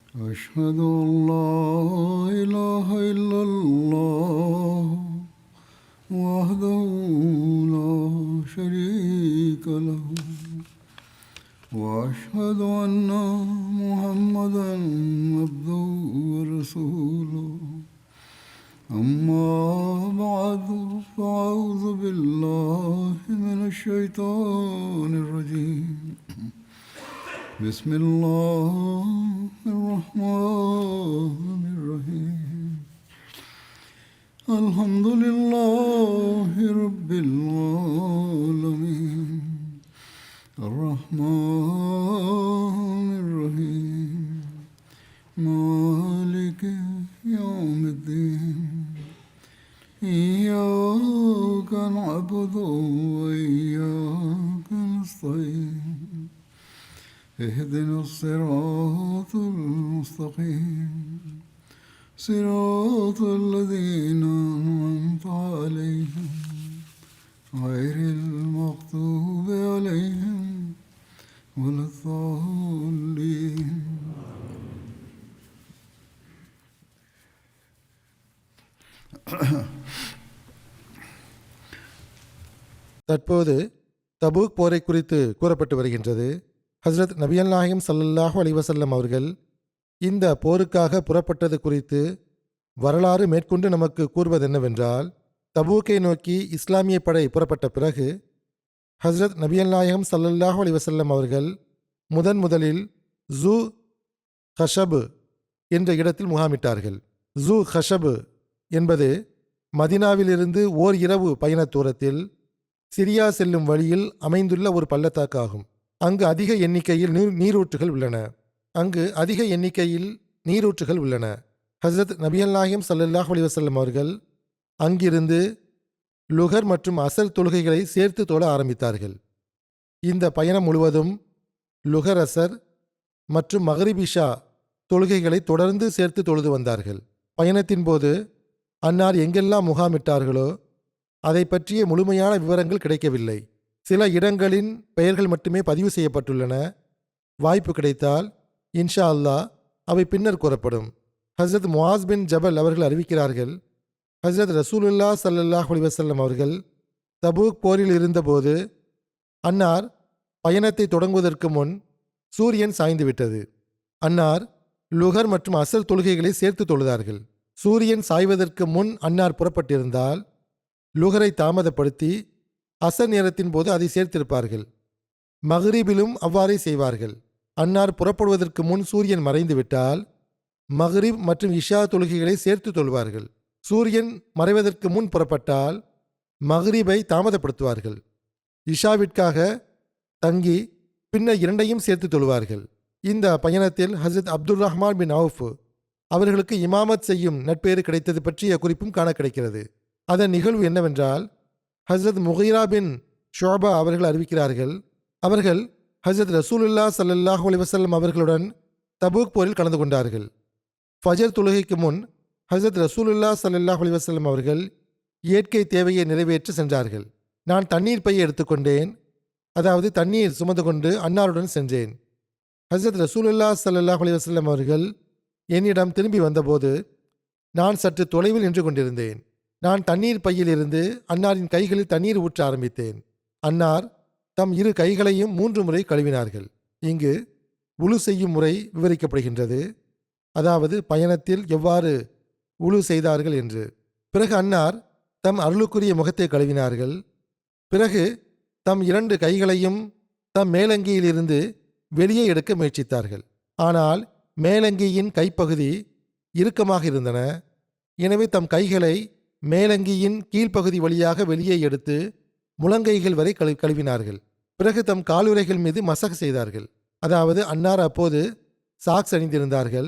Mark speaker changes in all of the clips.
Speaker 1: أشهد أن لا إله إلا الله وحده لا شريك له وأشهد أن محمدا عبده ورسوله أما بعد فأعوذ بالله من الشيطان الرجيم بسم الله الرحمن الرحيم الحمد لله رب العالمين الرحمن الرحيم مالك يوم الدين إياك نعبد وإياك نستعين اهدنا الصراط المستقيم صراط الذين أنعمت عليهم غير المغضوب عليهم ولا الضالين.
Speaker 2: தற்போது தபூக் போரை குறித்து கூறப்பட்டு வருகின்றது. ஹஸ்ரத் நபிகள் நாயகம் ஸல்லல்லாஹு அலைஹி வஸல்லம் அவர்கள் இந்த போருக்காக புறப்பட்டது குறித்து வரலாறு மேற்கொண்டு நமக்கு கூறுவதென்னவென்றால், தபூக்கை நோக்கி இஸ்லாமிய படை புறப்பட்ட பிறகு ஹஸ்ரத் நபிகள் நாயகம் ஸல்லல்லாஹு அலைஹி வஸல்லம் அவர்கள் முதலில் ஜூ ஹஷபு என்ற இடத்தில் முகாமிட்டார்கள். ஜூ ஹஷபு என்பது மதினாவிலிருந்து ஓர் இரவு பயண தூரத்தில் சிரியா செல்லும் வழியில் அமைந்துள்ள ஒரு பள்ளத்தாக்கு ஆகும். அங்கு அதிக எண்ணிக்கையில் நீரூற்றுகள் உள்ளன. ஹஸ்ரத் நபிகள் நாயகம் ஸல்லல்லாஹு அலைஹி வஸல்லம் அவர்கள் அங்கிருந்து லுகர் மற்றும் அசர் தொழுகைகளை சேர்த்து தொழ ஆரம்பித்தார்கள். இந்த பயணம் முழுவதும் லுகர், அசர் மற்றும் மக்ரிப், இஷா தொழுகைகளை தொடர்ந்து சேர்த்து தொழுது வந்தார்கள். பயணத்தின் போது அன்னார் எங்கெல்லாம் முகாமிட்டார்களோ அதை பற்றிய முழுமையான விவரங்கள் கிடைக்கவில்லை. சில இடங்களின் பெயர்கள் மட்டுமே பதிவு செய்யப்பட்டுள்ளன. வாய்ப்பு கிடைத்தால் இன்ஷா அல்லாஹ் அவை பின்னர் கூறப்படும். ஹஸ்ரத் முஆஸ் பின் ஜபல் அவர்கள் அறிவிக்கிறார்கள், ஹஸ்ரத் ரசூலுல்லாஹ் ஸல்லல்லாஹு அலைஹி வஸல்லம் அவர்கள் தபூக் போரில் இருந்தபோது அன்னார் பயணத்தை தொடங்குவதற்கு முன் சூரியன் சாய்ந்துவிட்டது. அன்னார் லுகர் மற்றும் அசர் தொழுகைகளை சேர்த்து தொழுதார்கள். சூரியன் சாய்வதற்கு முன் அன்னார் புறப்பட்டிருந்தால் லுகரை தாமதப்படுத்தி அசர் நேரத்தின் போது அதை சேர்த்திருப்பார்கள். மக்ரிபிலும் அவ்வாறே செய்வார்கள். அன்னார் புறப்படுவதற்கு முன் சூரியன் மறைந்துவிட்டால் மக்ரிப் மற்றும் இஷா தொழுகைகளை சேர்த்து தொழுவார்கள். சூரியன் மறைவதற்கு முன் புறப்பட்டால் மக்ரிபை தாமதப்படுத்துவார்கள். இஷாவிற்காக தங்கி பின்னர் இரண்டையும் சேர்த்து தொழுவார்கள். இந்த பயணத்தில் ஹஸ்ரத் அப்துல் ரஹ்மான் பின் அவுஃப் அவர்களுக்கு இமாமத் செய்யும் நட்பேறு கிடைத்தது பற்றிய குறிப்பும் காண கிடைக்கிறது. அதன் நிகழ்வு என்னவென்றால், ஹஸ்ரத் முகீரா பின் ஷுஅபா அவர்கள் அறிவிக்கிறார்கள், அவர்கள் ஹஸ்ரத் ரசூலுல்லாஹ் ஸல்லல்லாஹு அலைஹி வஸல்லம் அவர்களுடன் தபூக் போரில் கலந்து கொண்டார்கள். ஃபஜர் தொழுகைக்கு முன் ஹஸ்ரத் ரசூலுல்லாஹ் ஸல்லல்லாஹு அலைஹி வஸல்லம் அவர்கள் இயற்கை தேவையை நிறைவேற்றி சென்றார்கள். நான் தண்ணீர் பையை எடுத்துக்கொண்டேன், அதாவது தண்ணீர் சுமந்து கொண்டு அன்னாருடன் சென்றேன். ஹஸ்ரத் ரசூலுல்லாஹ் ஸல்லல்லாஹு அலைஹி வஸல்லம் அவர்கள் என்னிடம் திரும்பி வந்தபோது நான் சற்று தொலைவில் நின்று கொண்டிருந்தேன். நான் தண்ணீர் பையில் இருந்து அன்னாரின் கைகளில் தண்ணீர் ஊற்ற ஆரம்பித்தேன். அன்னார் தம் இரு கைகளையும் 3 முறை கழுவினார்கள். இங்கு உழு செய்யும் முறை விவரிக்கப்படுகின்றது, அதாவது பயணத்தில் எவ்வாறு உழு செய்தார்கள் என்று. பிறகு அன்னார் தம் அருளுக்குரிய முகத்தை கழுவினார்கள். பிறகு தம் 2 கைகளையும் தம் மேலங்கியிலிருந்து வெளியே எடுக்க முயற்சித்தார்கள். ஆனால் மேலங்கியின் கைப்பகுதி இறுக்கமாக இருந்தன. எனவே தம் கைகளை மேலங்கியின் கீழ்ப்பகுதி வழியாக வெளியே எடுத்து முழங்கைகள் வரை கழுவினார்கள். பிறகு தம் காலுறைகள் மீது மசக் செய்தார்கள். அதாவது அன்னார் அப்போது சாக்ஸ் அணிந்திருந்தார்கள்.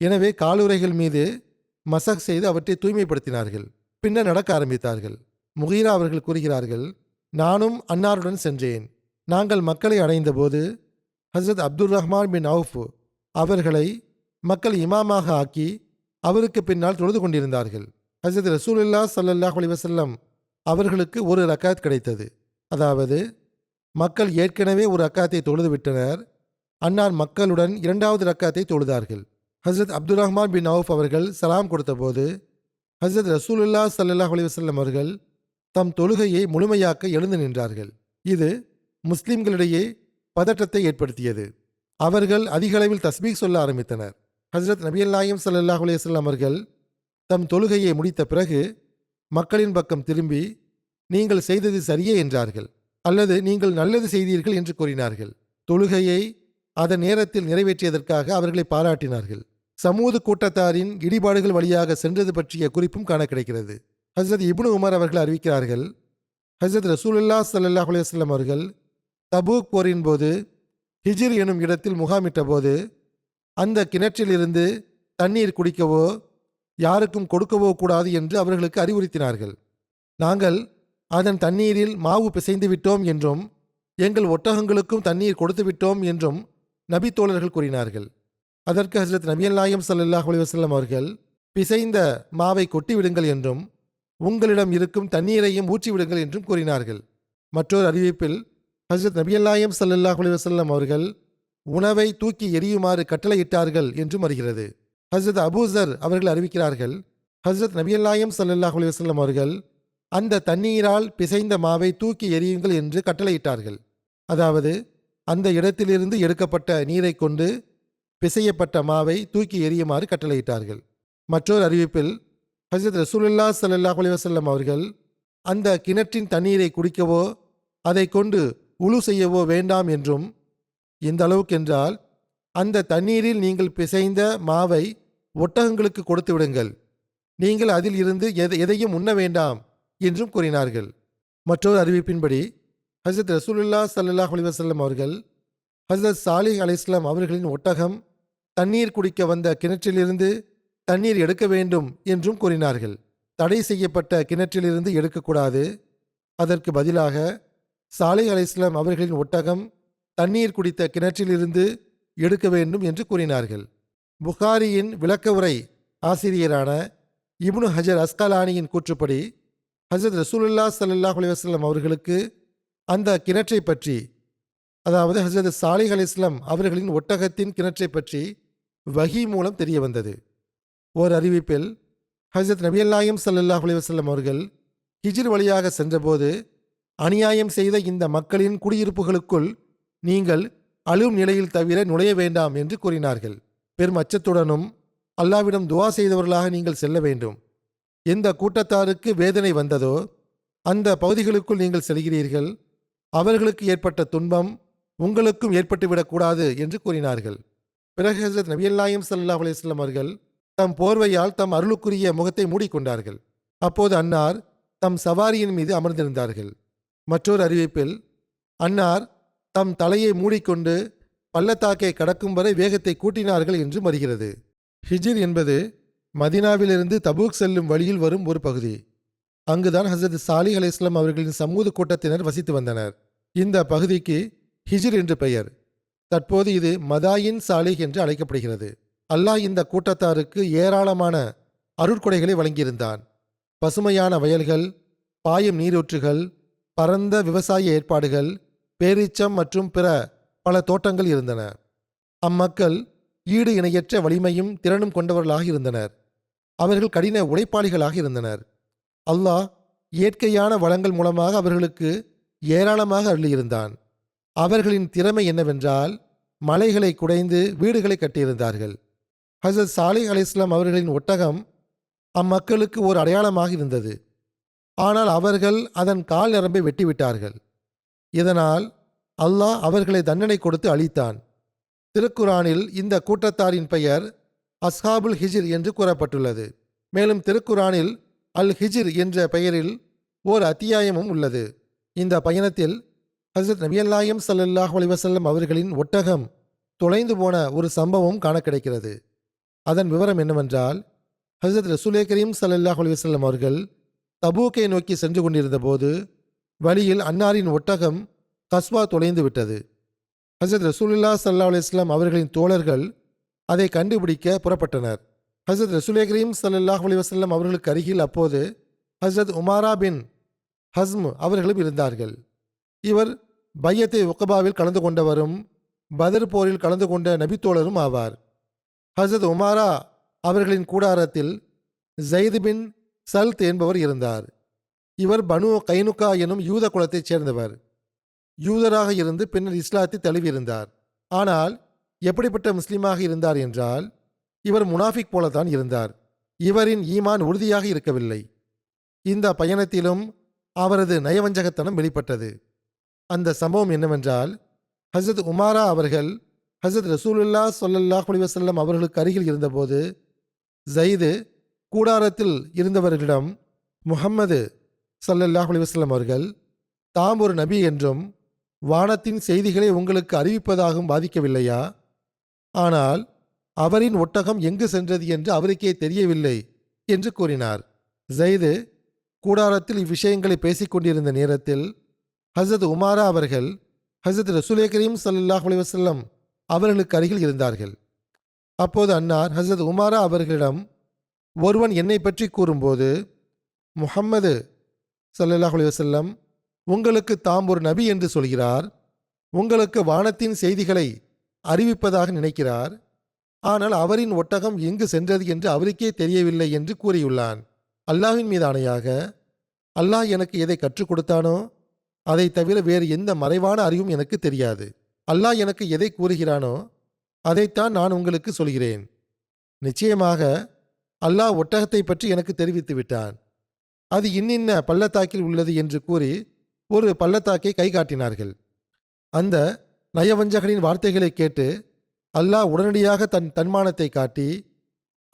Speaker 2: எனவே காலுறைகள் மீது மசக் செய்து அவற்றை தூய்மைப்படுத்தினார்கள். பின்னர் நடக்க ஆரம்பித்தார்கள். முகீரா அவர்கள் கூறுகிறார்கள், நானும் அன்னாருடன் சென்றேன். நாங்கள் மக்களை அடைந்தபோது ஹஸ்ரத் அப்துல் ரஹ்மான் பின் அவுஃப் அவர்களை மக்கள் இமாமாக ஆக்கி அவருக்கு பின்னால் தொழுது கொண்டிருந்தார்கள். ஹஸ்ரத் ரசூலுல்லாஹ் ஸல்லல்லாஹு அலைஹி வஸல்லம் அவர்களுக்கு ஒரு ரக்காத் கிடைத்தது. அதாவது மக்கள் ஏற்கனவே ஒரு ரக்காத்தை தொழுது விட்டனர். அன்னார் மக்களுடன் 2வது ரக்காத்தை தொழுதார்கள். ஹசரத் அப்துல் ரஹ்மான் பின் அவுஃப் அவர்கள் சலாம் கொடுத்தபோது ஹசரத் ரசூலுல்லாஹ் ஸல்லல்லாஹு அலைஹி வஸல்லம் அவர்கள் தம் தொழுகையை முழுமையாக்க எழுந்து நின்றார்கள். இது முஸ்லிம்களிடையே பதற்றத்தை ஏற்படுத்தியது. அவர்கள் அதிக அளவில் தஸ்பீக் சொல்ல ஆரம்பித்தனர். ஹசரத் நபிகள் நாயகம் ஸல்லல்லாஹு அலைஹி வஸல்லம் அவர்கள் தம் தொழுகையை முடித்த பிறகு மக்களின் பக்கம் திரும்பி, நீங்கள் செய்தது சரியே என்றார்கள், அல்லது நீங்கள் நல்லது செய்தீர்கள் என்று கூறினார்கள். தொழுகையை அதன் நேரத்தில் நிறைவேற்றியதற்காக அவர்களை பாராட்டினார்கள். சமூது கூட்டத்தாரின் இடிபாடுகள் வழியாக சென்றது பற்றிய குறிப்பும் காண கிடைக்கிறது. ஹசரத் இப்னு உமர் அவர்கள் அறிவிக்கிறார்கள், ஹசரத் ரசூலுல்லாஹ் ஸல்லல்லாஹு அலைஹி வஸல்லம் அவர்கள் தபூக் போரின் போது ஹிஜ்ர் எனும் இடத்தில் முகாமிட்ட போது அந்த கிணற்றிலிருந்து தண்ணீர் குடிக்கவோ யாருக்கும் கொடுக்கவோ கூடாது என்று அவர்களுக்கு அறிவுறுத்தினார்கள். நாங்கள் அதன் தண்ணீரில் மாவு பிசைந்து விட்டோம் என்றும் எங்கள் ஒட்டகங்களுக்கும் தண்ணீர் கொடுத்து விட்டோம் என்றும் நபி தோழர்கள் கூறினார்கள். அதற்கு ஹசரத் நபிகள் நாயகம் ஸல்லல்லாஹு அலைஹி வஸல்லம் அவர்கள் பிசைந்த மாவை கொட்டிவிடுங்கள் என்றும் உங்களிடம் இருக்கும் தண்ணீரையும் ஊற்றிவிடுங்கள் என்றும் கூறினார்கள். மற்றொரு அறிவிப்பில் ஹசரத் நபிகள் நாயகம் ஸல்லல்லாஹு அலைஹி வஸல்லம் அவர்கள் உணவை தூக்கி எரியுமாறு கட்டளையிட்டார்கள் என்றும் வருகிறது. ஹசரத் அபூசர் அவர்கள் அறிவிக்கிறார்கள், ஹசரத் நபிகள் நாயகம் ஸல்லல்லாஹு அலைஹி வஸல்லம் அவர்கள் அந்த தண்ணீரால் பிசைந்த மாவை தூக்கி எரியுங்கள் என்று கட்டளையிட்டார்கள். அதாவது அந்த இடத்திலிருந்து எடுக்கப்பட்ட நீரை கொண்டு பிசையப்பட்ட மாவை தூக்கி எறியுமாறு கட்டளையிட்டார்கள். மற்றொரு அறிவிப்பில் ஹசரத் ரசூலுல்லாஹ் ஸல்லல்லாஹு அலைஹி வஸல்லம் அவர்கள் அந்த கிணற்றின் தண்ணீரை குடிக்கவோ அதை கொண்டு உழு செய்யவோ வேண்டாம் என்றும், எந்த அளவுக்கு என்றால் அந்த தண்ணீரில் நீங்கள் பிசைந்த மாவை ஒட்டகங்களுக்கு கொடுத்து விடுங்கள், நீங்கள் அதில் இருந்து எதையும் உண்ண வேண்டாம் என்றும் கூறினார்கள். மற்றொரு அறிவிப்பின்படி ஹசரத் ரசூலுல்லாஹ் ஸல்லல்லாஹு அலைஹி வஸல்லம் அவர்கள் ஹசரத் சாலிஹ் அலைஹிஸ்ஸலாம் அவர்களின் ஒட்டகம் தண்ணீர் குடிக்க வந்த கிணற்றிலிருந்து தண்ணீர் எடுக்க வேண்டும் என்றும் கூறினார்கள். தடை செய்யப்பட்ட கிணற்றிலிருந்து எடுக்கக்கூடாது, அதற்கு பதிலாக சாலிஹ் அலைஹிஸ்ஸலாம் அவர்களின் ஒட்டகம் தண்ணீர் குடித்த கிணற்றிலிருந்து எடுக்க வேண்டும் என்று கூறினார்கள். புகாரியின் விளக்க உரை ஆசிரியரான இப்னு ஹஜர் அஸ்கலானியின் கூற்றுப்படி ஹசரத் ரசூலுல்லாஹ் ஸல்லல்லாஹு அலைஹி வஸல்லம் அவர்களுக்கு அந்த கிணற்றை பற்றி, அதாவது ஹசரத் சாலிஹ் அலைஹிஸ்ஸலாம் அவர்களின் ஒட்டகத்தின் கிணற்றை பற்றி வஹி மூலம் தெரிய வந்தது. ஓர் அறிவிப்பில் ஹசரத் நபிகள் நாயகம் ஸல்லல்லாஹு அலைஹி வஸல்லம் அவர்கள் ஹிஜ்ர் வழியாக சென்றபோது, அநியாயம் செய்த இந்த மக்களின் குடியிருப்புகளுக்குள் நீங்கள் அழும் நிலையில் தவிர நுழைய வேண்டாம் என்று கூறினார்கள். பெரும் அச்சத்துடனும் அல்லாவிடம் துவா செய்தவர்களாக நீங்கள் செல்ல வேண்டும். எந்த கூட்டத்தாருக்கு வேதனை வந்ததோ அந்த பகுதிகளுக்குள் நீங்கள் செல்கிறீர்கள், அவர்களுக்கு ஏற்பட்ட துன்பம் உங்களுக்கும் ஏற்பட்டுவிடக்கூடாது என்று கூறினார்கள். பிறகு ஹசரத் நபிகள் நாயகம் ஸல்லல்லாஹு அலைஹி வஸல்லம் அவர்கள் தம் போர்வையால் தம் அருளுக்குரிய முகத்தை மூடிக்கொண்டார்கள். அப்போது அன்னார் தம் சவாரியின் மீது அமர்ந்திருந்தார்கள். மற்றொரு அறிவிப்பில் அன்னார் தம் தலையை மூடிக்கொண்டு பள்ளத்தாக்கை கடக்கும் வரை வேகத்தை கூட்டினார்கள் என்று வருகிறது. ஹிஜ்ர் என்பது மதீனாவிலிருந்து தபூக் செல்லும் வழியில் வரும் ஒரு பகுதி. அங்குதான் ஹசரத் சாலிஹ் அலைஹிஸ்ஸலாம் அவர்களின் சமூக கூட்டத்தினர் வசித்து வந்தனர். இந்த பகுதிக்கு ஹிஜ்ர் என்று பெயர். தற்போது இது மதாயின் சாலிஹ் என்று அழைக்கப்படுகிறது. அல்லாஹ் இந்த கூட்டத்தாருக்கு ஏராளமான அருட்கொடைகளை வழங்கியிருந்தான். பசுமையான வயல்கள், பாயும் நீரூற்றுகள், பரந்த விவசாய ஏற்பாடுகள், பேரீச்சம் மற்றும் பிற பல தோட்டங்கள் இருந்தன. அம்மக்கள் ஈடு இணையற்ற வலிமையும் திறனும் கொண்டவர்களாக இருந்தனர். அவர்கள் கடின உழைப்பாளிகளாக இருந்தனர். அல்லாஹ் இயற்கையான வளங்கள் மூலமாக அவர்களுக்கு ஏராளமாக அருளியிருந்தான். அவர்களின் திறமை என்னவென்றால் மலைகளை குடைந்து வீடுகளை கட்டியிருந்தார்கள். ஹசரத் சாலிஹ் அலைஹிஸ்ஸலாம் அவர்களின் ஒட்டகம் அம்மக்களுக்கு ஒரு அடையாளமாக இருந்தது. ஆனால் அவர்கள் அதன் கால் நரம்பை வெட்டிவிட்டார்கள். இதனால் அல்லாஹ் அவர்களை தண்டனை கொடுத்து அழித்தான். திருக்குரானில் இந்த கூட்டத்தாரின் பெயர் அஸ்ஹாபுல் ஹிஜ்ர் என்று கூறப்பட்டுள்ளது. மேலும் திருக்குரானில் அல் ஹிஜ்ர் என்ற பெயரில் ஓர் அத்தியாயமும் உள்ளது. இந்த பயணத்தில் ஹசரத் நபிகள் நாயகம் ஸல்லல்லாஹு அலைஹி வஸல்லம் அவர்களின் ஒட்டகம் தொலைந்து போன ஒரு சம்பவம் காண கிடைக்கிறது. அதன் விவரம் என்னவென்றால், ஹசரத் ரசூலே கரீம் ஸல்லல்லாஹு அலைஹி வஸல்லம் அவர்கள் தபூக்கை நோக்கி சென்று கொண்டிருந்த போது வழியில் அன்னாரின் ஒட்டகம் கஸ்வா தொலைந்து விட்டது. ஹசரத் ரசூலுல்லாஹ் ஸல்லல்லாஹு அலைஹி வஸல்லம் அவர்களின் தோழர்கள் அதை கண்டுபிடிக்க புறப்பட்டனர். ஹசரத் ரசூலே கரீம் ஸல்லல்லாஹு அலைஹி வஸல்லம் அவர்களுக்கு அருகில் அப்போது ஹசரத் உமாரா பின் ஹஸ்ம் அவர்களும் இருந்தார்கள். இவர் பையத்தை உக்கபாவில் கலந்து கொண்டவரும் பதர் போரில் கலந்து கொண்ட நபித்தோழரும் ஆவார். ஹசரத் உமாரா அவர்களின் கூடாரத்தில் ஜயித் பின் சல்த் என்பவர் இருந்தார். இவர் பனு கைனுகா எனும் யூத குலத்தைச் சேர்ந்தவர். யூதராக இருந்து பின்னர் இஸ்லாத்தை தழுவியிருந்தார். ஆனால் எப்படிப்பட்ட முஸ்லீமாக இருந்தார் என்றால், இவர் முனாஃபிக் போலத்தான் இருந்தார். இவரின் ஈமான் உறுதியாக இருக்கவில்லை. இந்த பயணத்திலும் அவரது நயவஞ்சகத்தனம் வெளிப்பட்டது. அந்த சம்பவம் என்னவென்றால், ஹசரத் உமாரா அவர்கள் ஹசரத் ரசூலுல்லாஹ் ஸல்லல்லாஹு அலைஹி வஸல்லம் அவர்களுக்கு அருகில் இருந்தபோது ஜயிது கூடாரத்தில் இருந்தவர்களிடம், முஹம்மது ஸல்லல்லாஹு அலைஹி வஸல்லம் அவர்கள் தாம் ஒரு நபி என்றும் வானத்தின் செய்திகளை உங்களுக்கு அறிவிப்பதாகவும் பாதிக்கவில்லையா? ஆனால் அவரின் ஒட்டகம் எங்கு சென்றது என்று அவருக்கே தெரியவில்லை என்று கூறினார். ஜயிது கூடாரத்தில் இவ்விஷயங்களை பேசிக் கொண்டிருந்த நேரத்தில் ஹசரத் உமாரா அவர்கள் ஹசரத் ரசூலே கரீம் ஸல்லல்லாஹு அலைஹி வஸல்லம் அவர்களுக்கு அருகில் இருந்தார்கள். அப்போது அன்னார் ஹசரத் உமாரா அவர்களிடம், ஒருவன் என்னை பற்றி கூறும்போது, முஹம்மது ஸல்லல்லாஹு அலைஹி வஸல்லம் உங்களுக்கு தாம் ஒரு நபி என்று சொல்கிறார், உங்களுக்கு வானத்தின் செய்திகளை அறிவிப்பதாக நினைக்கிறார், ஆனால் அவரின் ஒட்டகம் எங்கு சென்றது என்று அவருக்கே தெரியவில்லை என்று கூறியுள்ளான். அல்லாஹ்வின் மீது ஆணையாக, அல்லாஹ் எனக்கு எதை கற்றுக் கொடுத்தானோ அதை தவிர வேறு எந்த மறைவான அறிவும் எனக்கு தெரியாது. அல்லாஹ் எனக்கு எதை கூறுகிறானோ அதைத்தான் நான் உங்களுக்கு சொல்கிறேன். நிச்சயமாக அல்லாஹ் ஒட்டகத்தை பற்றி எனக்கு தெரிவித்து விட்டான். அது இன்னின்ன பள்ளத்தாக்கில் உள்ளது என்று கூறி ஒரு பள்ளத்தாக்கை கை காட்டினார்கள். அந்த நயவஞ்சகனின் வார்த்தைகளை கேட்டு அல்லாஹ் உடனடியாக தன் தன்மானத்தை காட்டி,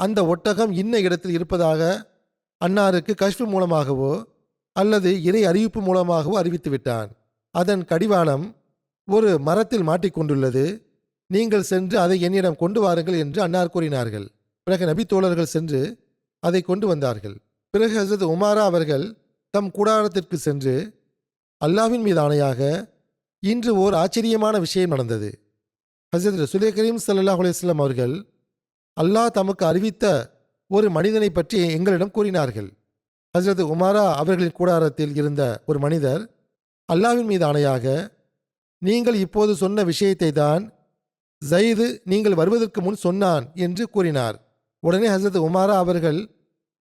Speaker 2: அந்த ஒட்டகம் இன்ன இடத்தில் இருப்பதாக அன்னாருக்கு கஷ்ஃப் மூலமாகவோ அல்லது இறை அறிவிப்பு மூலமாகவோ அறிவித்து விட்டான். அதன் கடிவாளம் ஒரு மரத்தில் மாட்டிக்கொண்டுள்ளது, நீங்கள் சென்று அதை என்னிடம் கொண்டு வாருங்கள் என்று அன்னார் கூறினார்கள். பிறகு நபி தோழர்கள் சென்று அதை கொண்டு வந்தார்கள். பிறகு ஹசரத் உமாரா அவர்கள் தம் கூடாரத்திற்கு சென்று, அல்லாஹ்வின் மீது ஆணையாக இன்று ஓர் ஆச்சரியமான விஷயம் நடந்தது. ஹசரத் ரசூலே கரீம் ஸல்லல்லாஹு அலைஹி வஸல்லம் அவர்கள் அல்லாஹ் தமக்கு அறிவித்த ஒரு மனிதனை பற்றி எங்களிடம் கூறினார்கள். ஹசரத் உமாரா அவர்களின் கூடாரத்தில் இருந்த ஒரு மனிதர், அல்லாஹ்வின் மீது ஆணையாக நீங்கள் இப்போது சொன்ன விஷயத்தை தான் ஜயிது நீங்கள் வருவதற்கு முன் சொன்னான் என்று கூறினார். உடனே ஹசரத் உமாரா அவர்கள்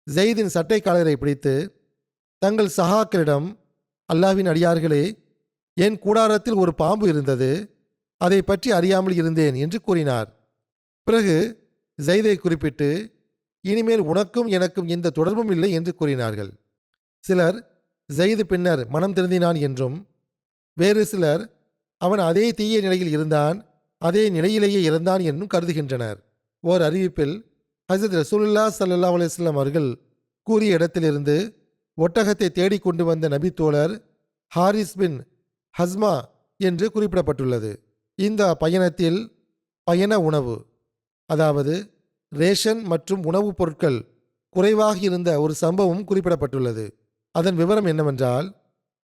Speaker 2: ஜயிதின் சட்டை காலரை பிடித்து தங்கள் சகாக்களிடம், அல்லாஹ்வின் அடியார்களே, என் கூடாரத்தில் ஒரு பாம்பு இருந்தது, அதை பற்றி அறியாமல் இருந்தேன் என்று கூறினார். பிறகு ஜயிதை குறிப்பிட்டு, இனிமேல் உனக்கும் எனக்கும் எந்த தொடர்பும் இல்லை என்று கூறினார்கள். சிலர் ஜயிது பின்னர் மனம் திருந்தினான் என்றும், வேறு சிலர் அவன் அதே தீய நிலையில் இருந்தான், அதே நிலையிலேயே இருந்தான் என்றும் கருதுகின்றனர். ஓர் அறிவிப்பில் ஹசரத் ரசூலுல்லாஹ் ஸல்லல்லாஹு அலைஹி வஸல்லம் அவர்கள் கூறிய இடத்திலிருந்து ஒட்டகத்தை தேடிக் கொண்டு வந்த நபி தோழர் ஹாரிஸ் பின் ஹஸ்மா என்று குறிப்பிடப்பட்டுள்ளது. இந்த பயணத்தில் பயண உணவு, அதாவது ரேஷன் மற்றும் உணவுப் பொருட்கள் குறைவாக இருந்த ஒரு சம்பவம் குறிப்பிடப்பட்டுள்ளது. அதன் விவரம் என்னவென்றால்,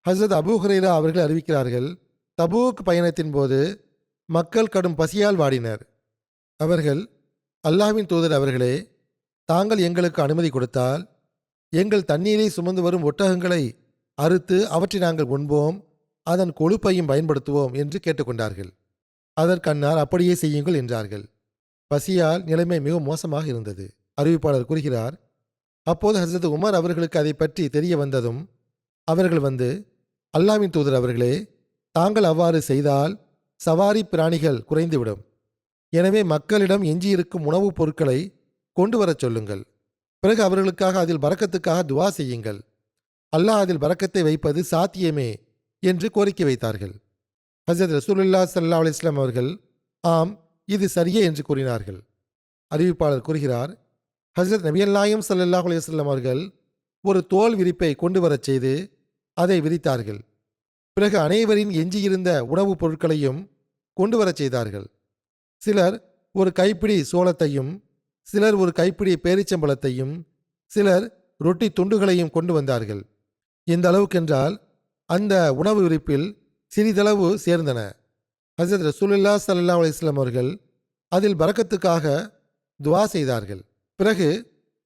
Speaker 2: ஹசரத் அபூ ஹுரைரா அவர்கள் அறிவிக்கிறார்கள், தபூக் பயணத்தின் போது மக்கள் கடும் பசியால் வாடினர். அவர்கள், அல்லாஹ்வின் தூதர் அவர்களே, தாங்கள் எங்களுக்கு அனுமதி கொடுத்தால் எங்கள் தண்ணீரை சுமந்து வரும் ஒட்டகங்களை அறுத்து அவற்றை நாங்கள் உண்போம், அதன் கொழுப்பையும் பயன்படுத்துவோம் என்று கேட்டுக்கொண்டார்கள். அதற்கு அன்னார், அப்படியே செய்யுங்கள் என்றார்கள். பசியால் நிலைமை மிக மோசமாக இருந்தது. அறிவிப்பாளர் கூறுகிறார், அப்போது ஹசரத் உமர் அவர்களுக்கு அதை பற்றி தெரிய வந்ததும் அவர்கள் வந்து, அல்லாஹ்வின் தூதர் அவர்களே, தாங்கள் அவ்வாறு செய்தால் சவாரி பிராணிகள் குறைந்துவிடும். எனவே மக்களிடம் எஞ்சியிருக்கும் உணவுப் பொருட்களை கொண்டு வரச் சொல்லுங்கள். பிறகு அவர்களுக்காக அதில் பரக்கத்துக்காக துவா செய்யுங்கள். அல்லாஹ் அதில் பரக்கத்தை வைப்பது சாத்தியமே என்று கோரிக்கை வைத்தார்கள். ஹசரத் ரசூலுல்லாஹ் ஸல்லல்லாஹு அலைஹி வஸல்லம் அவர்கள், ஆம், இது சரியே என்று கூறினார்கள். அறிவிப்பாளர் கூறுகிறார், ஹசரத் நபிகள் நாயகம் ஸல்லல்லாஹு அலைஹி வஸல்லம் அவர்கள் ஒரு தோல் விரிப்பை கொண்டு வரச் செய்து அதை விரித்தார்கள். பிறகு அனைவரின் எஞ்சியிருந்த உணவுப் பொருட்களையும் கொண்டு வரச் செய்தார்கள். சிலர் ஒரு கைப்பிடி சோளத்தையும், சிலர் ஒரு கைப்பிடி பேரிச்சம்பழத்தையும், சிலர் ரொட்டி துண்டுகளையும் கொண்டு வந்தார்கள். இந்த அளவுக்கென்றால் அந்த உணவு விரிப்பில் சிறிதளவு சேர்ந்தன. ஹசரத் ரசூலுல்லாஹ் ஸல்லல்லாஹு அலைஹி வஸல்லம் அவர்கள் அதில் பரக்கத்துக்காக துவா செய்தார்கள். பிறகு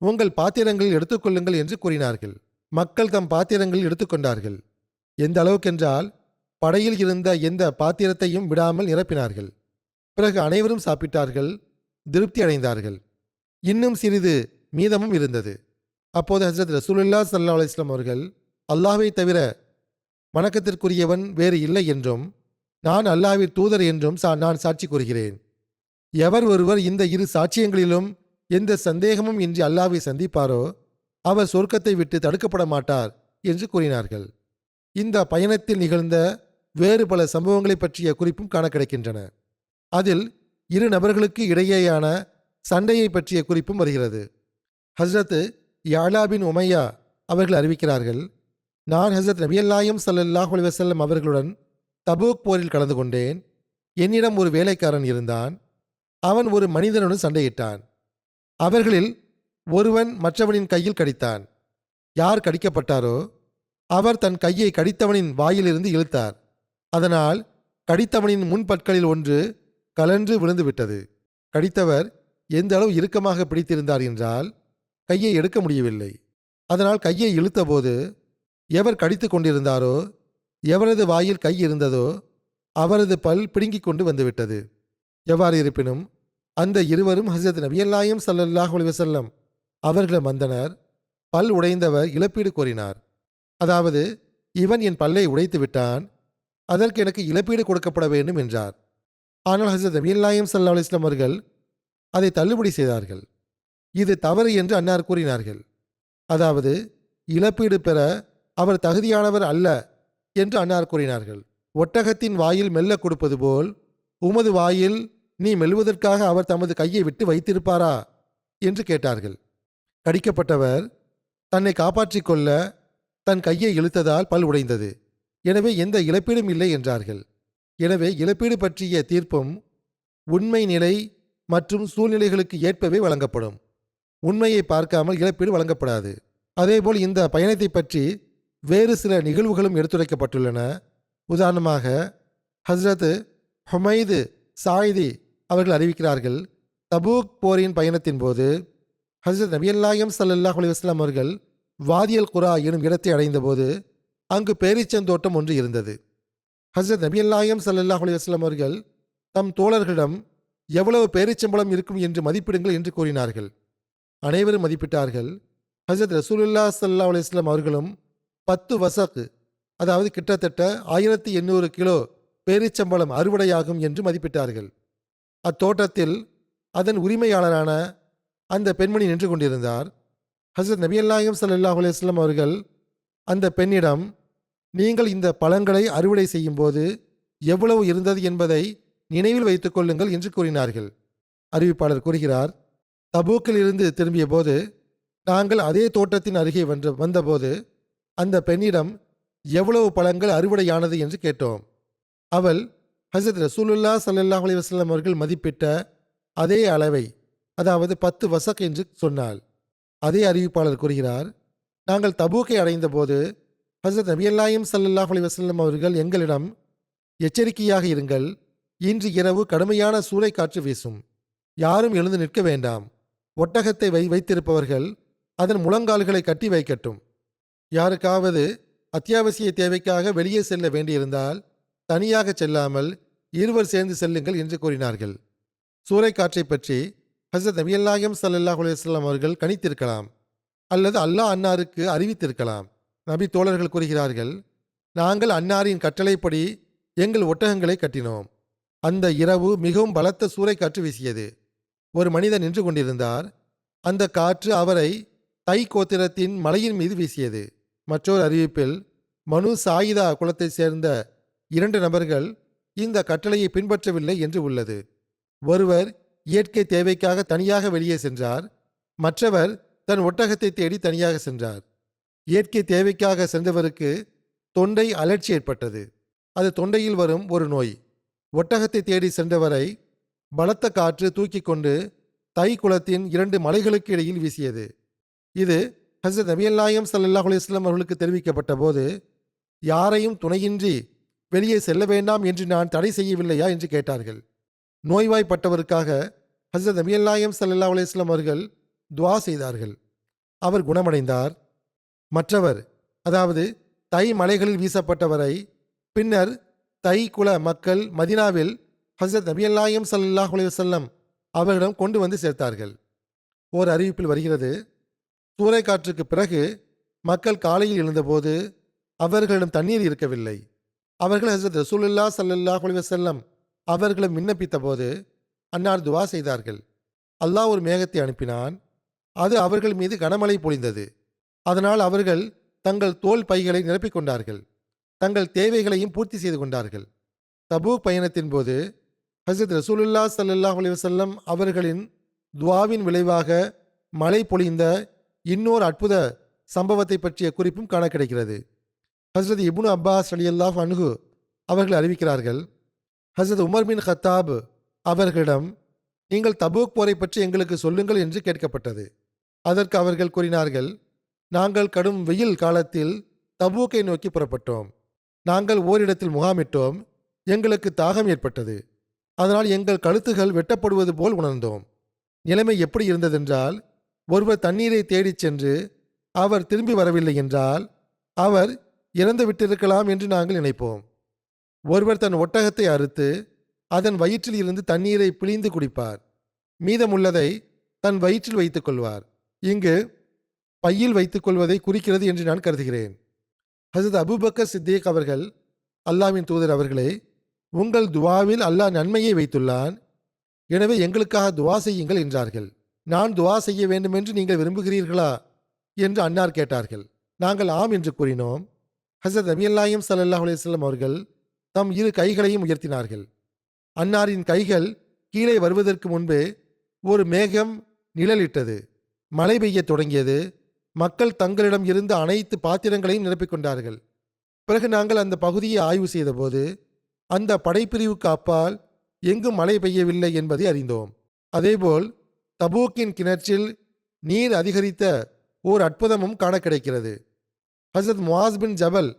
Speaker 2: உங்கள் பாத்திரங்களில் எடுத்துக்கொள்ளுங்கள் என்று கூறினார்கள். மக்கள் தம் பாத்திரங்களில் எடுத்துக்கொண்டார்கள். எந்த அளவுக்கென்றால் படையில் இருந்த எந்த பாத்திரத்தையும் விடாமல் நிரப்பினார்கள். பிறகு அனைவரும் சாப்பிட்டார்கள். திருப்தி அடைந்தார்கள். இன்னும் சிறிது மீதமும் இருந்தது. அப்போது ஹஜ்ரத் ரசூலுல்லாஹ் ஸல்லல்லாஹு அலைஹி வஸல்லம் அவர்கள் அல்லாஹ்வை தவிர வணக்கத்திற்குரியவன் வேறு இல்லை என்றும் நான் அல்லாஹ்வின் தூதர் என்றும் நான் சாட்சி கூறுகிறேன். எவர் ஒருவர் இந்த இரு சாட்சியங்களிலும் எந்த சந்தேகமும் இன்றி அல்லாஹ்வை சந்திப்பாரோ அவர் சொர்க்கத்தை விட்டு தடுக்கப்பட மாட்டார் என்று கூறினார்கள். இந்த பயணத்தில் நிகழ்ந்த வேறு பல சம்பவங்களை பற்றிய குறிப்பும் காண கிடைக்கின்றன. அதில் இரு நபர்களுக்கு இடையேயான சண்டையை பற்றிய குறிப்பும் வருகிறது. ஹஸ்ரத் யாலா பின் உமையா அவர்கள் அறிவிக்கிறார்கள், நான் ஹஸ்ரத் நபியல் நாயகம் ஸல்லல்லாஹு அலைஹி வஸல்லம் அவர்களுடன் தபூக் போரில் கலந்து கொண்டேன். என்னிடம் ஒரு வேலைக்காரன் இருந்தான். அவன் ஒரு மனிதனுடன் சண்டையிட்டான். அவர்களில் ஒருவன் மற்றவனின் கையில் கடித்தான். யார் கடிக்கப்பட்டாரோ அவர் தன் கையை கடித்தவனின் வாயிலிருந்து இழுத்தார். அதனால் கடித்தவனின் முன்பற்களில் ஒன்று கலன்று விழுந்து விட்டது. கடித்தவர் எந்த அளவு இறுக்கமாக பிடித்திருந்தார் என்றால் கையை எடுக்க முடியவில்லை. அதனால் கையை இழுத்தபோது எவர் கடித்து கொண்டிருந்தாரோ எவரது வாயில் கை இருந்ததோ அவரது பல் பிடுங்கிக் கொண்டு வந்துவிட்டது. எவ்வாறு இருப்பினும் அந்த இருவரும் ஹஜ்ரத் நபியல் நாயகம் ஸல்லல்லாஹு அலைஹி வஸல்லம் அவர்களிடம் வந்தனர். பல் உடைந்தவர் இழப்பீடு கோரினார். அதாவது, இவன் என் பல்லை உடைத்து விட்டான், அதற்கு எனக்கு இழப்பீடு கொடுக்கப்பட வேண்டும் என்றார். ஆனால் ஹஜ்ரத் நபியல் நாயகம் ஸல்லல்லாஹு அலைஹி வஸல்லம் அவர்கள் அதை தள்ளுபடி செய்தார்கள். இது தவறு என்று அன்னார் கூறினார்கள். அதாவது, இழப்பீடு பெற அவர் தகுதியானவர் அல்ல என்று அன்னார் கூறினார்கள். ஒட்டகத்தின் வாயில் மெல்ல கொடுப்பது போல் உமது வாயில் நீ மெல்வதற்காக அவர் தமது கையை விட்டு வைத்திருப்பாரா என்று கேட்டார்கள். கடிக்கப்பட்டவர் தன்னை காப்பாற்றிக் கொள்ள தன் கையை இழுத்ததால் பல் உடைந்தது. எனவே எந்த இழப்பீடும் இல்லை என்றார்கள். எனவே இழப்பீடு பற்றிய தீர்ப்பும் உண்மை நிலை மற்றும் சூழ்நிலைகளுக்கு ஏற்பவே வழங்கப்படும். உண்மையை பார்க்காமல் இழப்பீடு வழங்கப்படாது. அதேபோல் இந்த பயணத்தை பற்றி வேறு சில நிகழ்வுகளும் எடுத்துரைக்கப்பட்டுள்ளன. உதாரணமாக ஹஸ்ரத் ஹுமைது சாயிதி அவர்கள் அறிவிக்கிறார்கள், தபூக் போரின் பயணத்தின் போது ஹஸ்ரத் நபியல் நாயகம் ஸல்லல்லாஹு அலைஹி வஸல்லம் அவர்கள் வாதியல் குரா எனும் இடத்தை அடைந்தபோது அங்கு பேரீச்சந்தோட்டம் ஒன்று இருந்தது. ஹஸ்ரத் நபியல் நாயகம் ஸல்லல்லாஹு அலைஹி வஸல்லம் அவர்கள் தம் தோழர்களிடம் எவ்வளவு பேரீச்சம்பழம் இருக்கும் என்று மதிப்பிடுங்கள் என்று கூறினார்கள். அனைவரும் மதிப்பிட்டார்கள். ஹஸ்ரத் ரசூலுல்லாஹ் ஸல்லல்லாஹு அலைஹி வஸல்லம் அவர்களும் 10 வசக், அதாவது கிட்டத்தட்ட 1800 கிலோ பேரீச்சம்பழம் அறுவடையாகும் என்று மதிப்பிட்டார்கள். அத்தோட்டத்தில் அதன் உரிமையாளரான அந்த பெண்மணி நின்று கொண்டிருந்தார். ஹஸ்ரத் நபியல் நாயகம் ஸல்லல்லாஹு அலைஹி வஸல்லம் அவர்கள் அந்த பெண்ணிடம், நீங்கள் இந்த பழங்களை அறுவடை செய்யும் போது எவ்வளவு இருந்தது என்பதை நினைவில் வைத்துக் கொள்ளுங்கள் என்று கூறினார்கள். அறிவிப்பாளர் கூறுகிறார், தபூக்கில் இருந்து திரும்பிய போது நாங்கள் அதே தோட்டத்தின் அருகே வந்தபோது அந்த பெண்ணிடம் எவ்வளவு பழங்கள் அறுவடையானது என்று கேட்டோம். அவள் ஹஸ்ரத் ரசூலுல்லாஹ் ஸல்லல்லாஹு அலைஹி வஸல்லம் அவர்கள் மதிப்பிட்ட அதே அளவை, அதாவது 10 வசக் என்று சொன்னாள். அதே அறிவிப்பாளர் கூறுகிறார், நாங்கள் தபூக்கை அடைந்த போது ஹஸ்ரத் நபியல் நாயகம் ஸல்லல்லாஹு அலைஹி வஸல்லம் அவர்கள் எங்களிடம், எச்சரிக்கையாக இருங்கள், இன்று இரவு கடுமையான சூறைக்காற்று வீசும், யாரும் எழுந்து நிற்க வேண்டாம், ஒட்டகத்தை வைத்திருப்பவர்கள் அதன் முழங்கால்களை கட்டி வைக்கட்டும், யாருக்காவது அத்தியாவசிய தேவைக்காக வெளியே செல்ல வேண்டியிருந்தால் தனியாக செல்லாமல் இருவர் சேர்ந்து செல்லுங்கள் என்று கூறினார்கள். சூறைக்காற்றை பற்றி ஹஸ்ரத் நபியல் நாயகம் ஸல்லல்லாஹு அலைஹி வஸல்லம் அவர்கள் கணித்திருக்கலாம் அல்லது அல்லாஹ் அன்னாருக்கு அறிவித்திருக்கலாம். நபி தோழர்கள் கூறுகிறார்கள், நாங்கள் அன்னாரின் கட்டளைப்படி எங்கள் ஒட்டகங்களை கட்டினோம். அந்த இரவு மிகவும் பலத்த சூறைக்காற்று வீசியது. ஒரு மனிதன் நின்று கொண்டிருந்தார். அந்த காற்று அவரை தை கோத்திரத்தின் மலையின் மீது வீசியது. மற்றொரு அறிவிப்பில் மனு சாயிதா குலத்தைச் சேர்ந்த 2 நபர்கள் இந்த கட்டளையை பின்பற்றவில்லை என்று உள்ளது. ஒருவர் இயற்கை தேவைக்காக தனியாக வெளியே சென்றார். மற்றவர் தன் ஒட்டகத்தை தேடி தனியாக சென்றார். இயற்கை தேவைக்காக சென்றவருக்கு தொண்டை அலர்ச்சி ஏற்பட்டது. அது தொண்டையில் வரும் ஒரு நோய். ஒட்டகத்தை தேடி சென்றவரை பலத்த காற்று தூக்கி கொண்டு தை குலத்தின் 2 மலைகளுக்கு இடையில் வீசியது. இது ஹஸ்ரத் நபியல் நாயகம் ஸல்லல்லாஹு அலைஹி வஸல்லம் அவர்களுக்கு தெரிவிக்கப்பட்ட போது, யாரையும் துணையின்றி வெளியே செல்ல வேண்டாம் என்று நான் தடை செய்யவில்லையா என்று கேட்டார்கள். நோய்வாய்ப்பட்டவருக்காக ஹஸ்ரத் நபியல் நாயகம் ஸல்லல்லாஹு அலைஹி வஸல்லம் அவர்கள் துஆ செய்தார்கள். அவர் குணமடைந்தார். மற்றவர், அதாவது தை மலைகளில் வீசப்பட்டவரை பின்னர் தை குல மக்கள் மதினாவில் ஹஸ்ரத் நபியல் நாயகம் ஸல்லல்லாஹு அலைஹி வஸல்லம் அவர்களிடம் கொண்டு வந்து சேர்த்தார்கள். ஓர் அறிவிப்பில் வருகிறது, சூறைக்காற்றுக்கு பிறகு மக்கள் காலையில் எழுந்தபோது அவர்களிடம் தண்ணீர் இருக்கவில்லை. அவர்கள் ஹஸரத் ரசூலுல்லாஹ் ஸல்லல்லாஹு அலைஹி வஸல்லம் அவர்களிடம் விண்ணப்பித்த போது அன்னார் துவா செய்தார்கள். அல்லாஹ் ஒரு மேகத்தை அனுப்பினான். அது அவர்கள் மீது கனமழை பொழிந்தது. அதனால் அவர்கள் தங்கள் தோல் பைகளை நிரப்பிக் கொண்டார்கள். தங்கள் தேவைகளையும் பூர்த்தி செய்து கொண்டார்கள். தபூக் பயணத்தின் போது ஹஸரத் ரசூலுல்லாஹ் ஸல்லல்லாஹு அலைஹி வஸல்லம் அவர்களின் துவாவின் விளைவாக மழை பொழிந்த இன்னொரு அற்புத சம்பவத்தை பற்றிய குறிப்பும் காண கிடைக்கிறது. ஹஸரத் இப்னு அப்பாஸ் ரலியல்லாஹு அன்ஹு அவர்கள் அறிவிக்கிறார்கள், ஹஸரத் உமர் பின் கத்தாப் அவர்களிடம் நீங்கள் தபூக் போரை பற்றி எங்களுக்கு சொல்லுங்கள் என்று கேட்கப்பட்டது. அதற்கு அவர்கள் கூறினார்கள், நாங்கள் கடும் வெயில் காலத்தில் தபூக்கை நோக்கி புறப்பட்டோம். நாங்கள் ஓரிடத்தில் முகாமிட்டோம். எங்களுக்கு தாகம் ஏற்பட்டது. அதனால் எங்கள் கழுத்துகள் வெட்டப்படுவது போல் உணர்ந்தோம். நிலைமை எப்படி இருந்ததென்றால், ஒருவர் தண்ணீரை தேடிச் சென்று அவர் திரும்பி வரவில்லை என்றால் அவர் இறந்து விட்டிருக்கலாம் என்று நாங்கள் நினைப்போம். ஒருவர் தன் ஒட்டகத்தை அறுத்து அதன் வயிற்றில் இருந்து தண்ணீரை பிழிந்து குடிப்பார். மீதமுள்ளதை தன் வயிற்றில் வைத்துக் கொள்வார். இங்கு பையில் வைத்துக் கொள்வதை குறிக்கிறது என்று நான் கருதுகிறேன். ஹஸரத் அபூபக்கர் சித்திக் அவர்கள், அல்லாஹ்வின் தூதர் அவர்களே, உங்கள் துவாவில் அல்லாஹ் நன்மையை வைத்துள்ளான். எனவே எங்களுக்காக துவா செய்யுங்கள் என்றார்கள். நான் துவா செய்ய வேண்டுமென்று நீங்கள் விரும்புகிறீர்களா என்று அன்னார் கேட்டார்கள். நாங்கள் ஆம் என்று கூறினோம். ஹஸரத் நபியல் நாயகம் ஸல்லல்லாஹு அலைஹி வஸல்லம் அவர்கள் தம் இரு கைகளையும் உயர்த்தினார்கள். அன்னாரின் கைகள் கீழே வருவதற்கு முன்பே ஒரு மேகம் நிழலிட்டது. மழை பெய்யத் தொடங்கியது. மக்கள் தங்களிடம் இருந்த அனைத்து பாத்திரங்களையும் நிரப்பிக் கொண்டார்கள். பிறகு நாங்கள் அந்த பகுதியை ஆய்வு செய்தபோது அந்த படைப்பிரிவுக்கு அப்பால் எங்கும் மழை பெய்யவில்லை என்பதை அறிந்தோம். அதேபோல் தபூக்கின் கிணற்றில் நீர் அதிகரித்த ஓர் அற்புதமும் காண கிடைக்கிறது. ஹஸரத் முஆஸ் பின் ஜபல்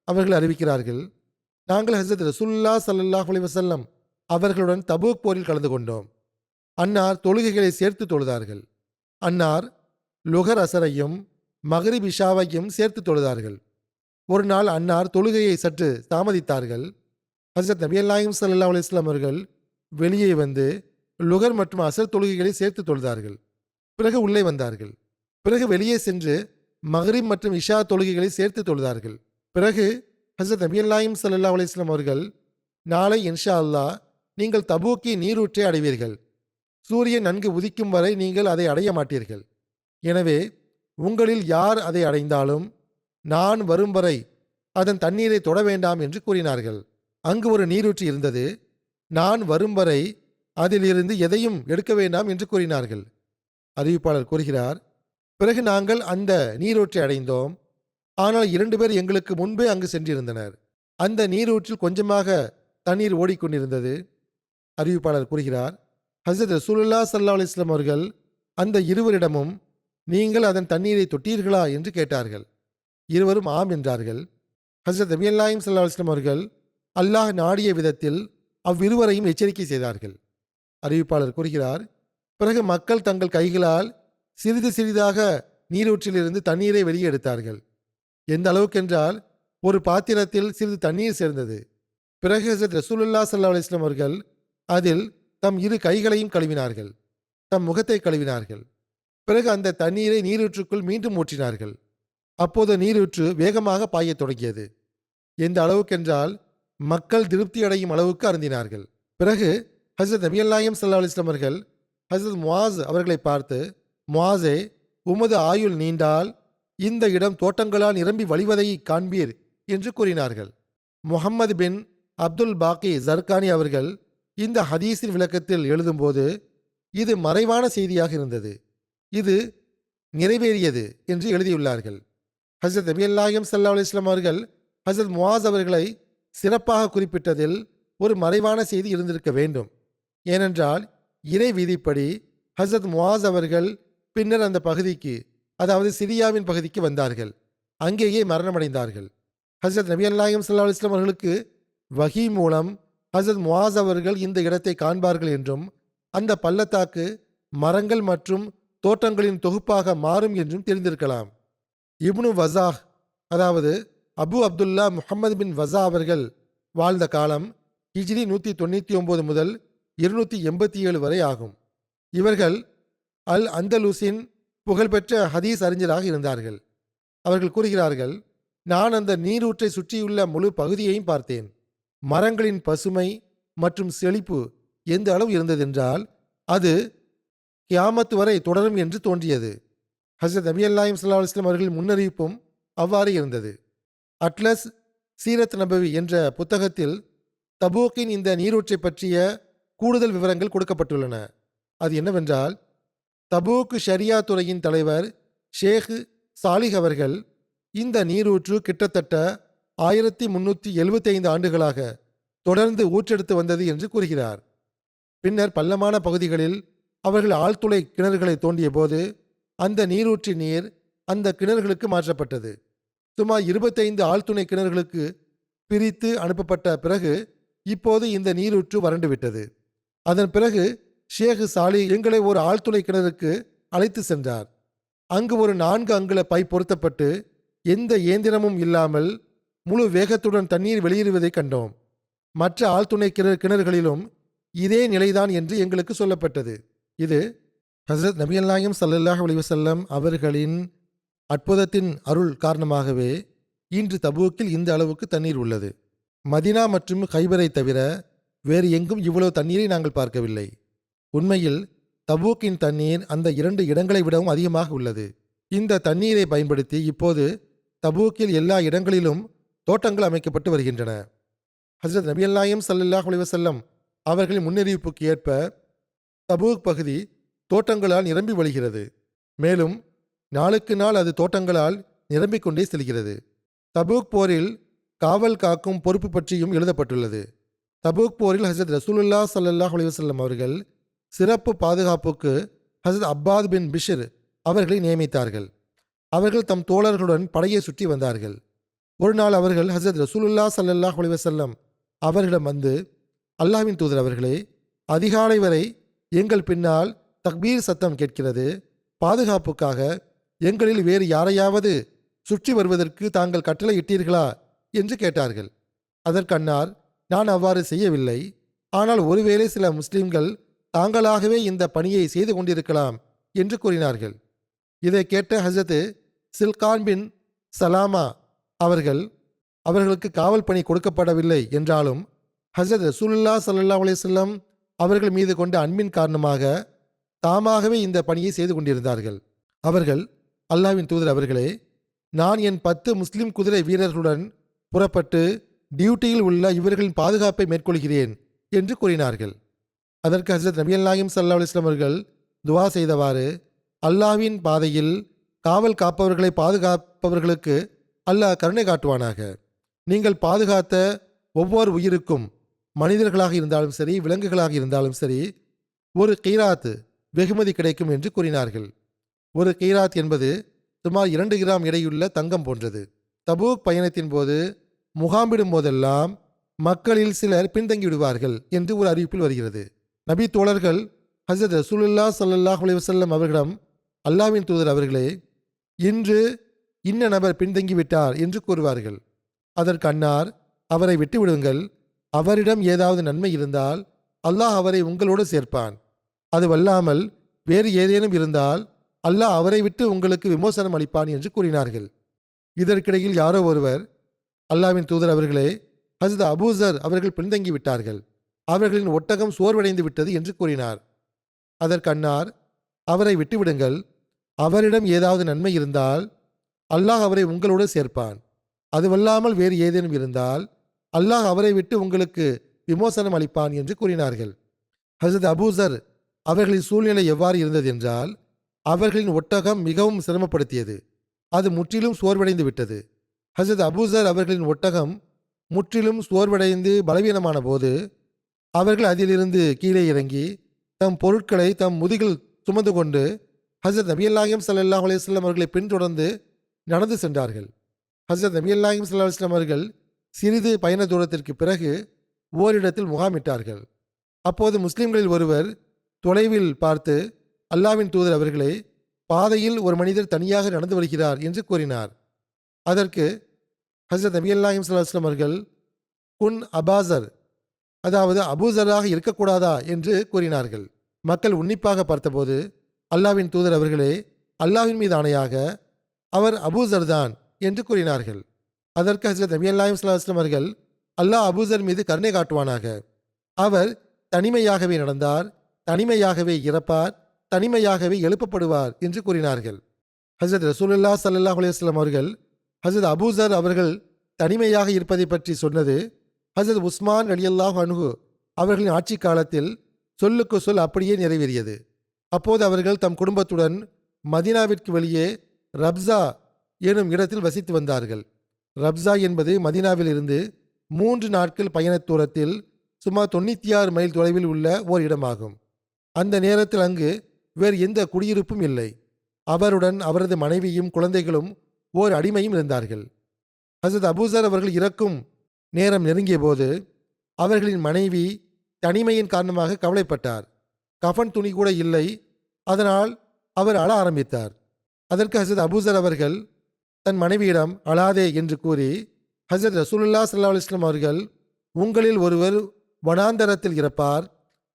Speaker 2: அவர்கள் அறிவிக்கிறார்கள், நாங்கள் ஹஸரத் ரசூலுல்லாஹ் ஸல்லல்லாஹு அலைஹி வஸல்லம் அவர்களுடன் தபூக் போரில் கலந்து கொண்டோம். அன்னார் தொழுகைகளை சேர்த்து தொழுதார்கள். அன்னார் லுகர் அசரையும் மக்ரிப் இஷாவையும் சேர்த்து தொழுதார்கள். ஒரு நாள் அன்னார் தொழுகையை சற்று தாமதித்தார்கள். ஹஸரத் நபியல் நாயகம் ஸல்லல்லாஹு அலைஹி வஸல்லம் அவர்கள் வெளியே வந்து லுகர் மற்றும் அசர் தொழுகைகளை சேர்த்து தொழுதார்கள். பிறகு உள்ளே வந்தார்கள். பிறகு வெளியே சென்று மக்ரிப் மற்றும் இஷா தொழுகைகளை சேர்த்து தொழுதார்கள். பிறகு ஹஸரத் நபியல் நாயகம் ஸல்லல்லாஹு அலைஹி வஸல்லம் அவர்கள், நாளை இன்ஷா அல்லாஹ் நீங்கள் தபூக்கி நீரூற்றை அடைவீர்கள். சூரியன் நன்கு உதிக்கும் வரை நீங்கள் அதை அடைய மாட்டீர்கள். எனவே உங்களில் யார் அதை அடைந்தாலும் நான் வரும் வரை அதன் தண்ணீரை தொட வேண்டாம் என்று கூறினார்கள். அங்கு ஒரு நீரூற்று இருந்தது. நான் வரும் வரை அதிலிருந்து எதையும் எடுக்க வேண்டாம் என்று கூறினார்கள். அறிவிப்பாளர் கூறுகிறார், பிறகு நாங்கள் அந்த நீரூற்றை அடைந்தோம். ஆனால் 2 பேர் எங்களுக்கு முன்பே அங்கு சென்றிருந்தனர். அந்த நீரூற்றில் கொஞ்சமாக தண்ணீர் ஓடிக்கொண்டிருந்தது. அறிவிப்பாளர் கூறுகிறார், ஹஸரத் ரசூலுல்லாஹ் ஸல்லல்லாஹு அலைஹி வஸல்லம் அவர்கள் அந்த இருவரிடமும் நீங்கள் அதன் தண்ணீரை தொட்டீர்களா என்று கேட்டார்கள். இருவரும் ஆம் என்றார்கள். ஹஸரத் நபியல் நாயகம் ஸல்லல்லாஹு அலைஹி வஸல்லம் அவர்கள் அல்லாஹ் நாடிய விதத்தில் அவ்விருவரையும் எச்சரிக்கை செய்தார்கள். அறிவிப்பாளர் கூறுகிறார், பிறகு மக்கள் தங்கள் கைகளால் சிறிது சிறிதாக நீரூற்றிலிருந்து தண்ணீரை வெளியே எடுத்தார்கள். எந்த அளவுக்கென்றால் ஒரு பாத்திரத்தில் சிறிது தண்ணீர் சேர்ந்தது. பிறகு ஹஸரத் ரசூலுல்லாஹ் ஸல்லல்லாஹு அலைஹி வஸல்லம் அவர்கள் அதில் தம் இரு கைகளையும் கழுவினார்கள். தம் முகத்தை கழுவினார்கள். பிறகு அந்த தண்ணீரை நீரூற்றுக்குள் மீண்டும் ஊற்றினார்கள். அப்போது நீரூற்று வேகமாக பாயத் தொடங்கியது. எந்த அளவுக்கென்றால் மக்கள் திருப்தி அடையும் அளவுக்கு அருந்தினார்கள். பிறகு ஹஸரத் நபியல் நாயகம் ஸல்லல்லாஹு அலைஹி வஸல்லம் அவர்கள் ஹஸரத் முஆஸ் அவர்களை பார்த்து, முஆஸே, உமது ஆயுள் நீண்டால் இந்த இடம் தோட்டங்களால் நிரம்பி வழிவதை காண்பீர் என்று கூறினார்கள். முஹம்மது பின் அப்துல் பாக்கி ஜர்கானி அவர்கள் இந்த ஹதீஸின் விளக்கத்தில் எழுதும்போது இது மறைவான செய்தியாக இருந்தது, இது நிறைவேறியது என்று எழுதியுள்ளார்கள். ஹஸரத் நபியல் நாயகம் ஸல்லல்லாஹு அலைஹி வஸல்லம் அவர்கள் ஹஸரத் முஆஸ் அவர்களை சிறப்பாக குறிப்பிட்டதில் ஒரு மறைவான செய்தி இருந்திருக்க வேண்டும். ஏனென்றால் இறை விதிப்படி ஹஸரத் முஆஸ் அவர்கள் பின்னர் அந்த பகுதிக்கு, அதாவது சிரியாவின் பகுதிக்கு வந்தார்கள். அங்கேயே மரணமடைந்தார்கள். ஹஸரத் நபியல் நாயகம் ஸல்லல்லாஹு அலைஹி வஸல்லம் அவர்களுக்கு வஹி மூலம் ஹஸரத் முஆஸ் அவர்கள் இந்த இடத்தை காண்பார்கள் என்றும் அந்த பள்ளத்தாக்கு மரங்கள் மற்றும் தோட்டங்களின் தொகுப்பாக மாறும் என்றும் தெரிந்திருக்கலாம். இப்னு வஸாஹ், அதாவது அபு அப்துல்லா முஹம்மது பின் வஸா அவர்கள் வாழ்ந்த காலம் ஹிஜ்ரி 199 முதல் 287 வரை ஆகும். இவர்கள் அல் அந்தலூசின் புகழ்பெற்ற ஹதீஸ் அறிஞராக இருந்தார்கள். அவர்கள் கூறுகிறார்கள், நான் அந்த நீரூற்றை சுற்றியுள்ள முழு பகுதியையும் பார்த்தேன். மரங்களின் பசுமை மற்றும் செழிப்பு எந்த அளவு இருந்ததென்றால் அது கியாமத் வரை தொடரும் என்று தோன்றியது. ஹஜ்ரத் நபி அல்லாஹிம் ஸல்லல்லாஹு அலைஹி வஸல்லம் அவர்களின் முன்னறிவிப்பும் அவ்வாறு இருந்தது. அட்லஸ் சீரத் நபவி என்ற புத்தகத்தில் தபூக்கின் இந்த நீரூற்றை பற்றிய கூடுதல் விவரங்கள் கொடுக்கப்பட்டுள்ளன. அது என்னவென்றால், தபூக் ஷரியா துறையின் தலைவர் ஷேக் சாலிஹ் அவர்கள் இந்த நீரூற்று கிட்டத்தட்ட 1375 ஆண்டுகளாக தொடர்ந்து ஊற்றெடுத்து வந்தது என்று கூறுகிறார். பின்னர் பள்ளமான பகுதிகளில் அவர்கள் ஆழ்துளை கிணறுகளை தோண்டிய போது அந்த நீரூற்றின் நீர் அந்த கிணறுகளுக்கு மாற்றப்பட்டது. சுமார் 25 ஆழ்துணை கிணறுகளுக்கு பிரித்து அனுப்பப்பட்ட பிறகு இப்போது இந்த நீரூற்று வறண்டுவிட்டது. அதன் பிறகு ஷேக் சாலி எங்களை ஒரு ஆழ்துளை கிணறுக்கு அழைத்து சென்றார். அங்கு ஒரு 4 அங்குல பைப் பொருத்தப்பட்டு எந்த இயந்திரமும் இல்லாமல் முழு வேகத்துடன் தண்ணீர் வெளியேறுவதை கண்டோம். மற்ற ஆழ்துணை கிணறுகளிலும் இதே நிலைதான் என்று எங்களுக்கு சொல்லப்பட்டது. இது ஹஸ்ரத் நபி அல்லாஹிம் ஸல்லல்லாஹு அலைஹி வஸல்லம் அவர்களின் அற்புதத்தின் அருள் காரணமாகவே இன்று தபூக்கில் இந்த அளவுக்கு தண்ணீர் உள்ளது. மதினா மற்றும் கைபரை தவிர வேறு எங்கும் இவ்வளவு தண்ணீரை நாங்கள் பார்க்கவில்லை. உண்மையில் தபூக்கின் தண்ணீர் அந்த 2 இடங்களை விடவும் அதிகமாக உள்ளது. இந்த தண்ணீரை பயன்படுத்தி இப்போது தபூக்கில் எல்லா இடங்களிலும் தோட்டங்கள் அமைக்கப்பட்டு வருகின்றன. ஹஸ்ரத் நபி அல்லாஹிம் ஸல்லல்லாஹு அலைஹி வஸல்லம் அவர்களின் முன்னறிவிப்புக்கு ஏற்ப தபூக் பகுதி தோட்டங்களால் நிரம்பி வழிகிறது. மேலும் நாளுக்கு நாள் அது தோட்டங்களால் நிரம்பிக் கொண்டே செல்கிறது. தபூக் போரில் காவல் காக்கும் பொறுப்பு பற்றியும் எழுதப்பட்டுள்ளது. தபூக் போரில் ஹஸ்ரத் ரசூலுல்லாஹ் ஸல்லல்லாஹு அலைஹி வஸல்லம் அவர்கள் சிறப்பு பாதுகாப்புக்கு ஹஸ்ரத் அப்பாத் பின் பிஷ்ர் அவர்களை நியமித்தார்கள். அவர்கள் தம் தோழர்களுடன் படையை சுற்றி வந்தார்கள். ஒரு நாள் அவர்கள் ஹஸ்ரத் ரசூலுல்லாஹ் ஸல்லல்லாஹு அலைஹி வஸல்லம் அவர்களிடம் வந்து, அல்லாஹ்வின் தூதர் அவர்களே, அதிகாலை வரை எங்கள் பின்னால் தக்பீர் சத்தம் கேட்கிறது. பாதுகாப்புக்காக எங்களில் வேறு யாரையாவது சுற்றி வருவதற்கு தாங்கள் கட்டளை இட்டீர்களா என்று கேட்டார்கள். அதற்கு அன்னார், நான் அவ்வாறு செய்யவில்லை. ஆனால் ஒருவேளை சில முஸ்லிம்கள் தாங்களாகவே இந்த பணியை செய்து கொண்டிருக்கலாம் என்று கூறினார்கள். இதை கேட்ட ஹஜரத் சில்கான் பின் சலாமா அவர்களுக்கு காவல் பணி கொடுக்கப்படவில்லை என்றாலும் ஹஜரத் ரசூலுல்லாஹ் ஸல்லல்லாஹு அலைஹி வஸல்லம் அவர்கள் மீது கொண்ட அன்பின் காரணமாக தாமாகவே இந்த பணியை செய்து கொண்டிருந்தார்கள். அவர்கள், அல்லாஹ்வின் தூதர் அவர்களே, நான் என் 10 முஸ்லிம் குதிரை வீரர்களுடன் புறப்பட்டு டியூட்டியில் உள்ள இவர்களின் பாதுகாப்பை மேற்கொள்கிறேன் என்று கூறினார்கள். அதற்கு ஹஜ்ரத் நபி அல்லாஹிம் ஸல்லல்லாஹு அலைஹி வஸல்லம் அவர்கள் துவா செய்தவாறு, அல்லாஹ்வின் பாதையில் காவல் காப்பவர்களை பாதுகாப்பவர்களுக்கு அல்லாஹ் கருணை காட்டுவானாக. நீங்கள் பாதுகாத்த ஒவ்வொரு உயிருக்கும், மனிதர்களாக இருந்தாலும் சரி விலங்குகளாக இருந்தாலும் சரி, ஒரு கீராத் வெகுமதி கிடைக்கும் என்று கூறினார்கள். ஒரு கீராத் என்பது சுமார் 2 கிராம் எடையுள்ள தங்கம் போன்றது. தபூக் பயணத்தின் போது முகாமிடும் போதெல்லாம் மக்களில் சிலர் பின்தங்கி விடுவார்கள் என்று ஒரு அறிவிப்பில் வருகிறது. நபி தோழர்கள் ஹஜ்ரத் ரசூலுல்லாஹ் ஸல்லல்லாஹு அலைஹி வஸல்லம் அவர்களிடம், அல்லாஹ்வின் தூதர் அவர்களே, இன்று இன்ன நபர் பின்தங்கிவிட்டார் என்று கூறுவார்கள். அதற்கு அன்னார், அவரை விட்டுவிடுங்கள். அவரிடம் ஏதாவது நன்மை இருந்தால் அல்லாஹ் அவரை உங்களோடு சேர்ப்பான். அதுவல்லாமல் வேறு ஏதேனும் இருந்தால் அல்லாஹ் அவரை விட்டு உங்களுக்கு விமோசனம் அளிப்பான் என்று கூறினார்கள். இதற்கிடையில் யாரோ ஒருவர், அல்லாஹ்வின் தூதர் அவர்களே, ஹஜ்ரத் அபூசர் அவர்கள் பின்தங்கி விட்டார்கள். அவர்களின் ஒட்டகம் சோர்வடைந்து விட்டது என்று கூறினார். அதற்கு அன்னார், அவரை விட்டுவிடுங்கள். அவரிடம் ஏதாவது நன்மை இருந்தால் அல்லாஹ் அவரை உங்களோடு சேர்ப்பான். அதுவல்லாமல் வேறு ஏதேனும் இருந்தால் அல்லாஹ் அவரை விட்டு உங்களுக்கு விமோசனம் அளிப்பான் என்று கூறினார்கள். ஹஜ்ரத் அபூசர் அவர்களின் சூழ்நிலை எவ்வாறு இருந்தது என்றால், அவர்களின் ஒட்டகம் மிகவும் சிரமப்படுத்தியது. அது முற்றிலும் சோர்வடைந்து விட்டது. ஹஜ்ரத் அபூசர் அவர்களின் ஒட்டகம் முற்றிலும் சோர்வடைந்து பலவீனமான போது அவர்கள் அதிலிருந்து கீழே இறங்கி தம் பொருட்களை தம் முதுகில் சுமந்து கொண்டு ஹஜ்ரத் நபி அல்லாஹிம் ஸல்லல்லாஹு அலைஹி வஸல்லம் அவர்களை பின்தொடர்ந்து நடந்து சென்றார்கள். ஹஜ்ரத் நபி அல்லாஹிம் ஸல்லல்லாஹு அலைஹி வஸல்லம் அவர்கள் சிறிது பயண தூரத்திற்கு பிறகு ஓரிடத்தில் முகாமிட்டார்கள். அப்போது முஸ்லிம்களில் ஒருவர் தொலைவில் பார்த்து, அல்லாஹ்வின் தூதர் அவர்களே, பாதையில் ஒரு மனிதர் தனியாக நடந்து வருகிறார் என்று கூறினார். அதற்கு ஹஜ்ரத் நபி அல்லாஹிம் ஸல்லல்லாஹு அலைஹி வஸல்லம் அவர்கள், குன் அபாசர், அதாவது அபூசராக இருக்கக்கூடாதா என்று கூறினார்கள். மக்கள் உன்னிப்பாக பார்த்தபோது அல்லாவின் தூதர் அவர்களே, அல்லாவின் மீது ஆணையாக அவர் அபூசர் தான் என்று கூறினார்கள். அதற்கு ஹஜ்ரத் நபி அல்லாஹிம் ஸல்லல்லாஹு அலைஹி வஸல்லம் அவர்கள், அல்லாஹ் அபூசர் மீது கருணை காட்டுவானாக. அவர் தனிமையாகவே நடந்தார், தனிமையாகவே இறப்பார், தனிமையாகவே எழுப்பப்படுவார் என்று கூறினார்கள். ஹஜ்ரத் ரசூலுல்லாஹ் ஸல்லல்லாஹு அலைஹி வஸல்லம் அவர்கள் ஹஜ்ரத் அபூசர் அவர்கள் தனிமையாக இருப்பதை பற்றி சொன்னது ஹஜ்ரத் உஸ்மான் ரலியல்லாஹு அன்ஹு அவர்களின் ஆட்சி காலத்தில் சொல்லுக்கு சொல் அப்படியே நிறைவேறியது. அப்போது அவர்கள் தம் குடும்பத்துடன் மதீனாவிற்கு வெளியே ரப்ஸா எனும் இடத்தில் வசித்து வந்தார்கள். ரப்ஸா என்பது மதீனாவில் இருந்து 3 நாட்கள் பயண தூரத்தில் சுமார் 96 மைல் தொலைவில் உள்ள ஓர் இடமாகும். அந்த நேரத்தில் அங்கு வேறு எந்த குடியிருப்பும் இல்லை. அவருடன் அவரது மனைவியும் குழந்தைகளும் ஓர் அடிமையும் இருந்தார்கள். ஹசரத் அபூசர் அவர்கள் இறக்கும் நேரம் நெருங்கிய போது அவர்களின் மனைவி தனிமையின் காரணமாக கவலைப்பட்டார். கஃன் துணி கூட இல்லை. அதனால் அவர் அழ ஆரம்பித்தார். அதற்கு ஹசரத் அபூசர் அவர்கள் தன் மனைவியிடம் அழாதே என்று கூறி, ஹசரத் ரசூலுல்லாஹ் ஸல்லல்லாஹு அலைஹி வஸல்லம் அவர்கள், உங்களில் ஒருவர் வனாந்தரத்தில் இறப்பார்,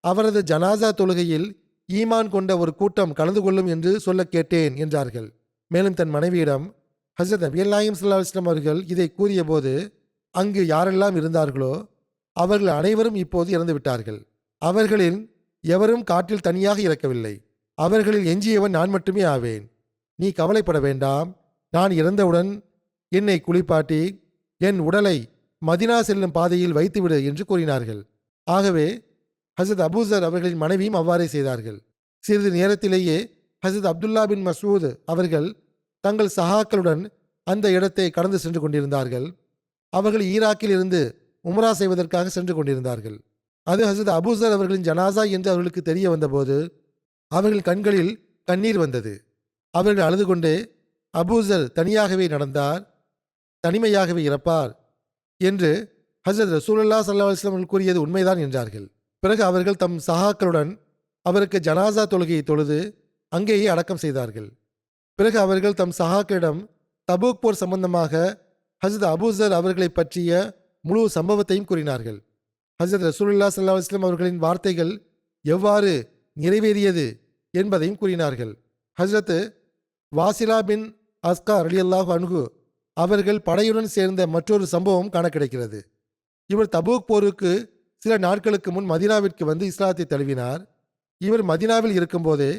Speaker 2: அவரது ஜனாசா தொழுகையில் ஈமான் கொண்ட ஒரு கூட்டம் கலந்து கொள்ளும் என்று சொல்ல கேட்டேன் என்றார்கள். மேலும் தன் மனைவியிடம் ஹசரத் நபி அல்லாஹிம் ஸல்லல்லாஹு அலைஹி வஸல்லம் அவர்கள் இதை கூறிய போது, அங்கு யாரெல்லாம் இருந்தார்களோ அவர்கள் அனைவரும் இப்போது இறந்து விட்டார்கள். அவர்களில் எவரும் காற்றில் தனியாக இறக்கவில்லை. அவர்களில் எஞ்சியவன் நான் மட்டுமே ஆவேன். நீ கவலைப்பட வேண்டாம். நான் இறந்தவுடன் என்னை குளிப்பாட்டி என் உடலை மதினா செல்லும் பாதையில் வைத்துவிடு என்று கூறினார்கள். ஆகவே ஹசரத் அபூசர் அவர்களின் மனைவியும் அவ்வாறே செய்தார்கள். சிறிது நேரத்திலேயே ஹசரத் அப்துல்லா பின் மசூத் அவர்கள் தங்கள் சஹாக்களுடன் அந்த இடத்தை கடந்து சென்று கொண்டிருந்தார்கள். அவர்கள் ஈராக்கில் இருந்து உம்ரா செய்வதற்காக சென்று கொண்டிருந்தார்கள். அது ஹசரத் அபூசர் அவர்களின் ஜனாசா என்று அவர்களுக்கு தெரிய வந்தபோது அவர்கள் கண்களில் கண்ணீர் வந்தது. அவர்கள் அழுது கொண்டே, அபூசர் தனியாகவே நடந்தார், தனிமையாகவே இறப்பார் என்று ஹசரத் ரசூலுல்லாஹ் ஸல்லல்லாஹு அலைஹி வஸல்லம் கூறியது உண்மைதான் என்றார்கள். பிறகு அவர்கள் தம் சஹாக்களுடன் அவருக்கு ஜனாசா தொழுகையை தொழுது அங்கேயே அடக்கம் செய்தார்கள். பிறகு அவர்கள் தம் சஹாக்களிடம் தபூக் போர் சம்பந்தமாக ஹசரத் அபூசர் அவர்களை பற்றிய முழு சம்பவத்தையும் கூறினார்கள். ஹசரத் ரசூலுல்லாஹ் ஸல்லல்லாஹு அலைஹி வஸல்லம் அவர்களின் வார்த்தைகள் எவ்வாறு நிறைவேறியது என்பதையும் கூறினார்கள். ஹசரத் வாசிலா பின் அஸ்கா ரலியல்லாஹு அன்ஹு அவர்கள் படையுடன் சேர்ந்த மற்றொரு சம்பவம் காண கிடைக்கிறது. இவர் தபூக் போருக்கு சில நாட்களுக்கு முன் மதீனாவிற்கு வந்து இஸ்லாத்தை தழுவினார். இவர் மதீனாவில் இருக்கும்போதே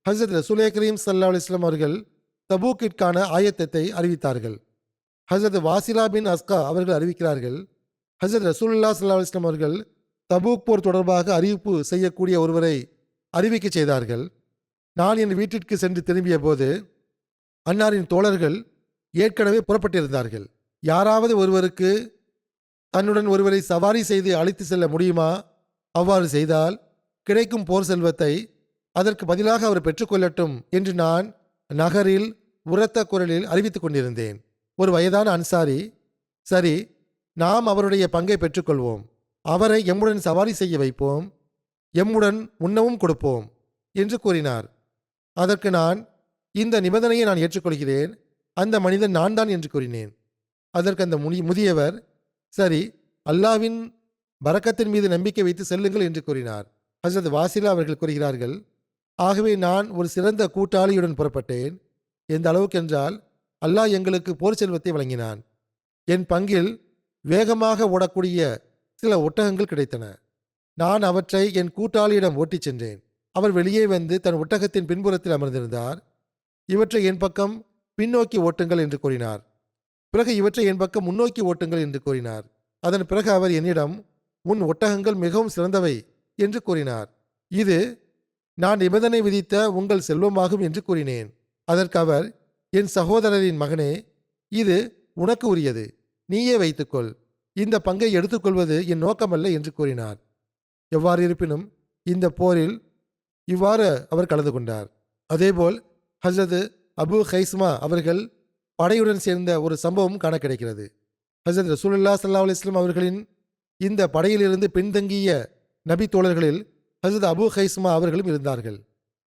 Speaker 2: ஹசரத் ரசூலே கரீம் ஸல்லல்லாஹு அலைஹி வஸல்லம் அவர்கள் தபூக்கிற்கான ஆயத்தத்தை அறிவித்தார்கள். ஹசரத் வாசிலா பின் அஸ்கா அவர்கள் அறிவிக்கிறார்கள், ஹசரத் ரசூலுல்லாஹ் ஸல்லல்லாஹு அலைஹி வஸல்லம் அவர்கள் தபூக் போர் தொடர்பாக அறிவிப்பு செய்யக்கூடிய ஒருவரை அறிவிக்க செய்தார்கள். நான் என் வீட்டிற்கு சென்று திரும்பிய போது அன்னாரின் தோழர்கள் ஏற்கனவே புறப்பட்டிருந்தார்கள். யாராவது ஒருவருக்கு தன்னுடன் ஒருவரை சவாரி செய்து அழைத்து செல்ல முடியுமா? அவ்வாறு செய்தால் கிடைக்கும் போர் செல்வத்தை அதற்கு பதிலாக அவர் பெற்றுக்கொள்ளட்டும் என்று நான் நகரில் உரத்த குரலில் அறிவித்துக் கொண்டிருந்தேன். ஒரு வயதான அன்சாரி, சரி, நாம் அவருடைய பங்கை பெற்றுக்கொள்வோம், அவரை எம்முடன் சவாரி செய்ய வைப்போம், எம்முடன் உண்ணவும் கொடுப்போம் என்று கூறினார். அதற்கு நான், இந்த நிபந்தனையை நான் ஏற்றுக்கொள்கிறேன், அந்த மனிதன் நான் தான் என்று கூறினேன். அதற்கு அந்த முதியவர், சரி, அல்லாவின் பரக்கத்தின் மீது நம்பிக்கை வைத்து செல்லுங்கள் என்று கூறினார். ஹசரத் வாசிலா அவர்கள் கூறுகிறார்கள், ஆகவே நான் ஒரு சிறந்த கூட்டாளியுடன் புறப்பட்டேன். எந்த அளவுக்கு என்றால், அல்லாஹ் எங்களுக்கு போர் செல்வத்தை வழங்கினான். என் பங்கில் வேகமாக ஓடக்கூடிய சில ஒட்டகங்கள் கிடைத்தன. நான் அவற்றை என் கூட்டாளியிடம் ஓட்டிச் சென்றேன். அவர் வெளியே வந்து தன் ஒட்டகத்தின் பின்புறத்தில் அமர்ந்திருந்தார். இவற்றை என் பக்கம் பின்னோக்கி ஓட்டுங்கள் என்று கூறினார். பிறகு இவற்றை என் பக்கம் முன்னோக்கி ஓட்டுங்கள் என்று கூறினார். அதன் பிறகு அவர் என்னிடம், உன் ஒட்டகங்கள் மிகவும் சிறந்தவை என்று கூறினார். இது நான் நிபந்தனை விதித்த உங்கள் செல்வமாகும் என்று கூறினேன். அதற்கு அவர், என் சகோதரரின் மகனே, இது உனக்கு உரியது, நீயே வைத்துக்கொள், இந்த பங்கை எடுத்துக்கொள்வது என் நோக்கமல்ல என்று கூறினார். எவ்வாறு இருப்பினும் இந்த போரில் இவ்வாறு அவர் கலந்து கொண்டார். அதேபோல் ஹசரத் அபு ஹைஸ்மா அவர்கள் படையுடன் சேர்ந்த ஒரு சம்பவம் காண கிடைக்கிறது. ஹசரத் ரசூலுல்லாஹ் ஸல்லல்லாஹு அலைஹி வஸல்லம் அவர்களின் இந்த படையிலிருந்து பின்தங்கிய நபி தோழர்களில் ஹசரத் அபு ஹைஸ்மா அவர்களும் இருந்தார்கள்.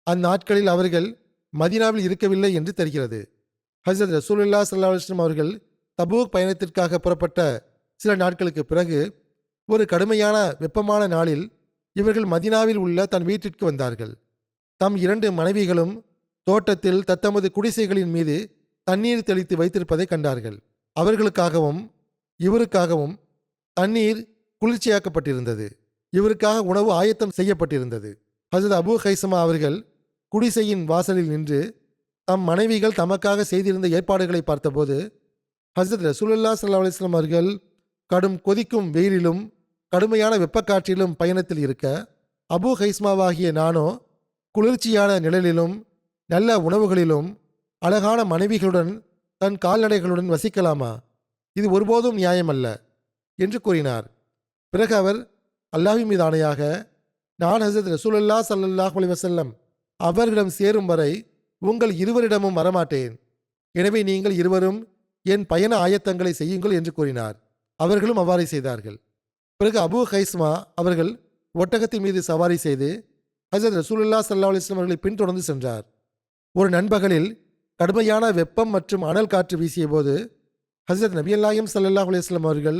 Speaker 2: அந்நாட்களில் அவர்கள் மதீனாவில் இருக்கவில்லை என்று தெரிகிறது. ஹசரத் ரசூலுல்லாஹ் ஸல்லல்லாஹு அலைஹி வஸல்லம் அவர்கள் தபூக் பயணத்திற்காக புறப்பட்ட சில நாட்களுக்கு பிறகு ஒரு கடுமையான வெப்பமான நாளில் இவர்கள் மதினாவில் உள்ள தன் வீட்டிற்கு வந்தார்கள். தம் 2 மனைவிகளும் தோட்டத்தில் தத்தமது குடிசைகளின் மீது தண்ணீர் தெளித்து வைத்திருப்பதை கண்டார்கள். அவர்களுக்காகவும் இவருக்காகவும் தண்ணீர் குளிர்ச்சியாக்கப்பட்டிருந்தது. இவருக்காக உணவு ஆயத்தம் செய்யப்பட்டிருந்தது. ஹஜ்ரத் அபூ ஹைஸமா அவர்கள் குடிசையின் வாசலில் நின்று தம் மனைவிகள் தமக்காக செய்திருந்த ஏற்பாடுகளை பார்த்தபோது ஹஜ்ரத் ரசூலுல்லாஹி ஸல்லல்லாஹு அலைஹி வஸல்லம் அவர்கள் கடும் கொதிக்கும் வெயிலிலும் கடுமையான வெப்பக்காற்றிலும் பயணத்தில் இருக்க, அபூ ஹைஸ்மாவாகிய நானோ குளிர்ச்சியான நிழலிலும் நல்ல உணவுகளிலும் அழகான மனைவிகளுடன் தன் கால்நடைகளுடன் வசிக்கலாமா? இது ஒருபோதும் நியாயமல்ல என்று கூறினார். பிறகு அவர் அல்லாஹ்வின் மீது ஆணையாக, நான் ஹஜ்ரத் ரசூலுல்லாஹி ஸல்லல்லாஹு அலைஹி வஸல்லம் அவர்களிடம் சேரும் வரை உங்கள் இருவரிடமும் வரமாட்டேன். எனவே நீங்கள் இருவரும் என் பயண ஆயத்தங்களை செய்யுங்கள் என்று கூறினார். அவர்களும் அவ்வாறே செய்தார்கள். பிறகு அபூ ஹைஸ்மா அவர்கள் ஒட்டகத்தின் மீது சவாரி செய்து ஹஜ்ரத் ரசூலுல்லாஹி ஸல்லல்லாஹு அலைஹி வஸல்லம் அவர்களை பின்தொடர்ந்து சென்றார். ஒரு நண்பகலில் கடுமையான வெப்பம் மற்றும் அனல் காற்று வீசிய போது ஹஜ்ரத் நபி நாயகம் ஸல்லல்லாஹு அலைஹி வஸல்லம் அவர்கள்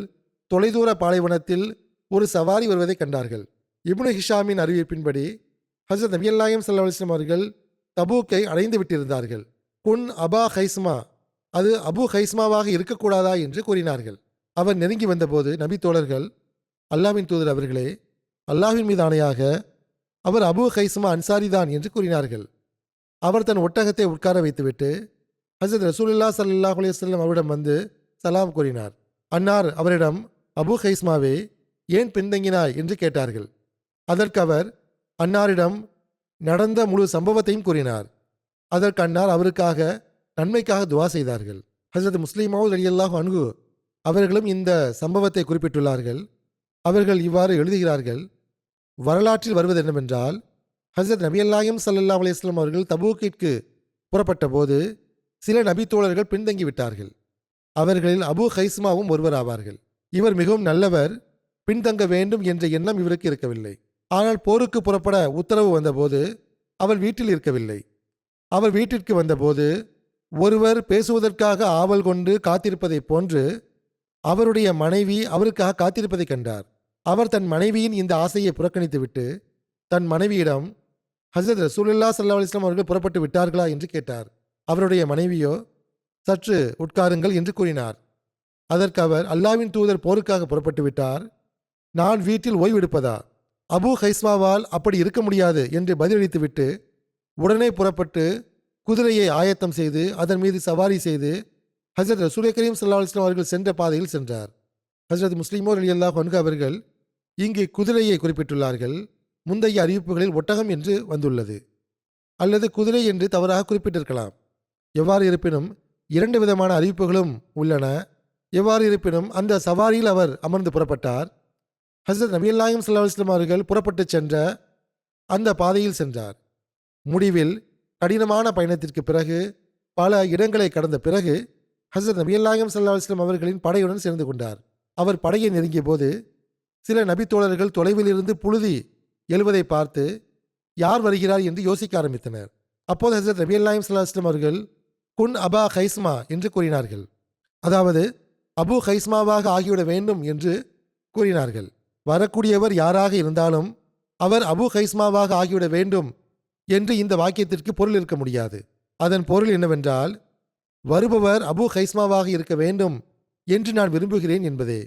Speaker 2: தொலைதூர பாலைவனத்தில் ஒரு சவாரி வருவதை கண்டார்கள். இப்னு ஹிஷாமின் அறிவிப்பின்படி ஹஜ்ரத் நபி நாயகம் ஸல்லல்லாஹு அலைஹி வஸல்லம் அவர்கள் தபூக்கை அடைந்து விட்டிருந்தார்கள். குன் அபா ஹைஸ்மா, அது அபு ஹைஸ்மாவாக இருக்கக்கூடாதா என்று கூறினார்கள். அவர் நெருங்கி வந்தபோது நபி தோழர்கள், அல்லாஹ்வின் தூதர் அவர்களே, அல்லாஹ்வின் மீது ஆணையாக அவர் அபூ ஹைஸ்மா அன்சாரிதான் என்று கூறினார்கள். அவர் தன் ஒட்டகத்தை உட்கார வைத்துவிட்டு ஹஜ்ரத் ரசூலுல்லாஹி ஸல்லல்லாஹு அலைஹி வஸல்லம் அவரிடம் வந்து சலாம் கூறினார். அன்னார் அவரிடம், அபூ ஹைஸ்மாவே, ஏன் பின்தங்கினாய் என்று கேட்டார்கள். அதற்கு அவர் அன்னாரிடம் நடந்த முழு சம்பவத்தையும் கூறினார். அதற்கு அன்னார் அவருக்காக நன்மைக்காக துவா செய்தார்கள். ஹஜ்ரத் முஸ்லிமௌத் ரலியல்லாஹு அன்ஹு அவர்களும் இந்த சம்பவத்தை குறிப்பிட்டுள்ளார்கள். அவர்கள் இவ்வாறு எழுதுகிறார்கள், வரலாற்றில் வருவது என்னவென்றால், ஹஜ்ரத் நபி நாயகம் ஸல்லல்லாஹு அலைஹி வஸல்லம் அவர்கள் தபூக்கிற்கு புறப்பட்ட போது சில நபி தோழர்கள் பின்தங்கிவிட்டார்கள். அவர்களில் அபூ ஹைஸ்மாவும் ஒருவர் ஆவார்கள். இவர் மிகவும் நல்லவர், பின்தங்க வேண்டும் என்ற எண்ணம் இவருக்கு இருக்கவில்லை. ஆனால் போருக்கு புறப்பட உத்தரவு வந்தபோது அவர் வீட்டில் இருக்கவில்லை. அவர் வீட்டிற்கு வந்தபோது ஒருவர் பேசுவதற்காக ஆவல் கொண்டு காத்திருப்பதைப் போன்று அவருடைய மனைவி அவருக்காக காத்திருப்பதை கண்டார். அவர் தன் மனைவியின் இந்த ஆசையை புறக்கணித்துவிட்டு தன் மனைவியிடம், ஹஜ்ரத் ரசூலுல்லாஹி ஸல்லல்லாஹு அலைஹி வஸல்லம் அவர்கள் புறப்பட்டு விட்டார்களா என்று கேட்டார். அவருடைய மனைவியோ, சற்று உட்காருங்கள் என்று கூறினார். அதற்கு அவர், அல்லாஹ்வின் தூதர் போருக்காக புறப்பட்டு விட்டார், நான் வீட்டில் ஓய்வெடுப்பதா? அபூ ஹைஸ்மாவால் அப்படி இருக்க முடியாது என்று பதிலளித்துவிட்டு உடனே புறப்பட்டு குதிரையை ஆயத்தம் செய்து அதன் மீது சவாரி செய்து ஹஜ்ரத் ரசூல் கரீம் ஸல்லல்லாஹு அலைஹி வஸல்லம் அவர்கள் சென்ற பாதையில் சென்றார். ஹஜ்ரத் முஸ்லிமௌத் ரலியல்லாஹு அன்ஹு அவர்கள் இங்கு குதிரையை குறிப்பிட்டுள்ளார்கள். முந்தைய அறிவிப்புகளில் ஒட்டகம் என்று வந்துள்ளது, அல்லது குதிரை என்று தவறாக குறிப்பிட்டிருக்கலாம். எவ்வாறு இருப்பினும் 2 விதமான அறிவிப்புகளும் உள்ளன. எவ்வாறு இருப்பினும் அந்த சவாரியில் அவர் அமர்ந்து புறப்பட்டார். ஹஜ்ரத் நபி நாயகம் ஸல்லல்லாஹு அலைஹி வஸல்லம் அவர்கள் புறப்பட்டு சென்ற அந்த பாதையில் சென்றார். முடிவில் கடினமான பயணத்திற்கு பிறகு பல இடங்களை கடந்த பிறகு ஹஜ்ரத் நபி நாயகம் ஸல்லல்லாஹு அலைஹி வஸல்லம் அவர்களின் படையுடன் சேர்ந்து கொண்டார். அவர் படையை நெருங்கிய போது சில நபி தோழர்கள் தொலைவில் இருந்து புழுதி எழுவதை பார்த்து யார் வருகிறார் என்று யோசிக்க ஆரம்பித்தனர். அப்போது ஹஜ்ரத் நபி நாயகம் ஸல்லல்லாஹு அலைஹி வஸல்லம் அவர்கள் குன் அபா ஹைஸ்மா என்று கூறினார்கள். அதாவது அபூ ஹைஸ்மாவாக ஆகிவிட வேண்டும் என்று கூறினார்கள். வரக்கூடியவர் யாராக இருந்தாலும் அவர் அபூ ஹைஸ்மாவாக ஆகிவிட வேண்டும் என்று இந்த வாக்கியத்திற்கு பொருள் இருக்க முடியாது. அதன் பொருள் என்னவென்றால், வருபவர் அபூ ஹைஸ்மாவாக இருக்க வேண்டும் என்று நான் விரும்புகிறேன் என்பதே.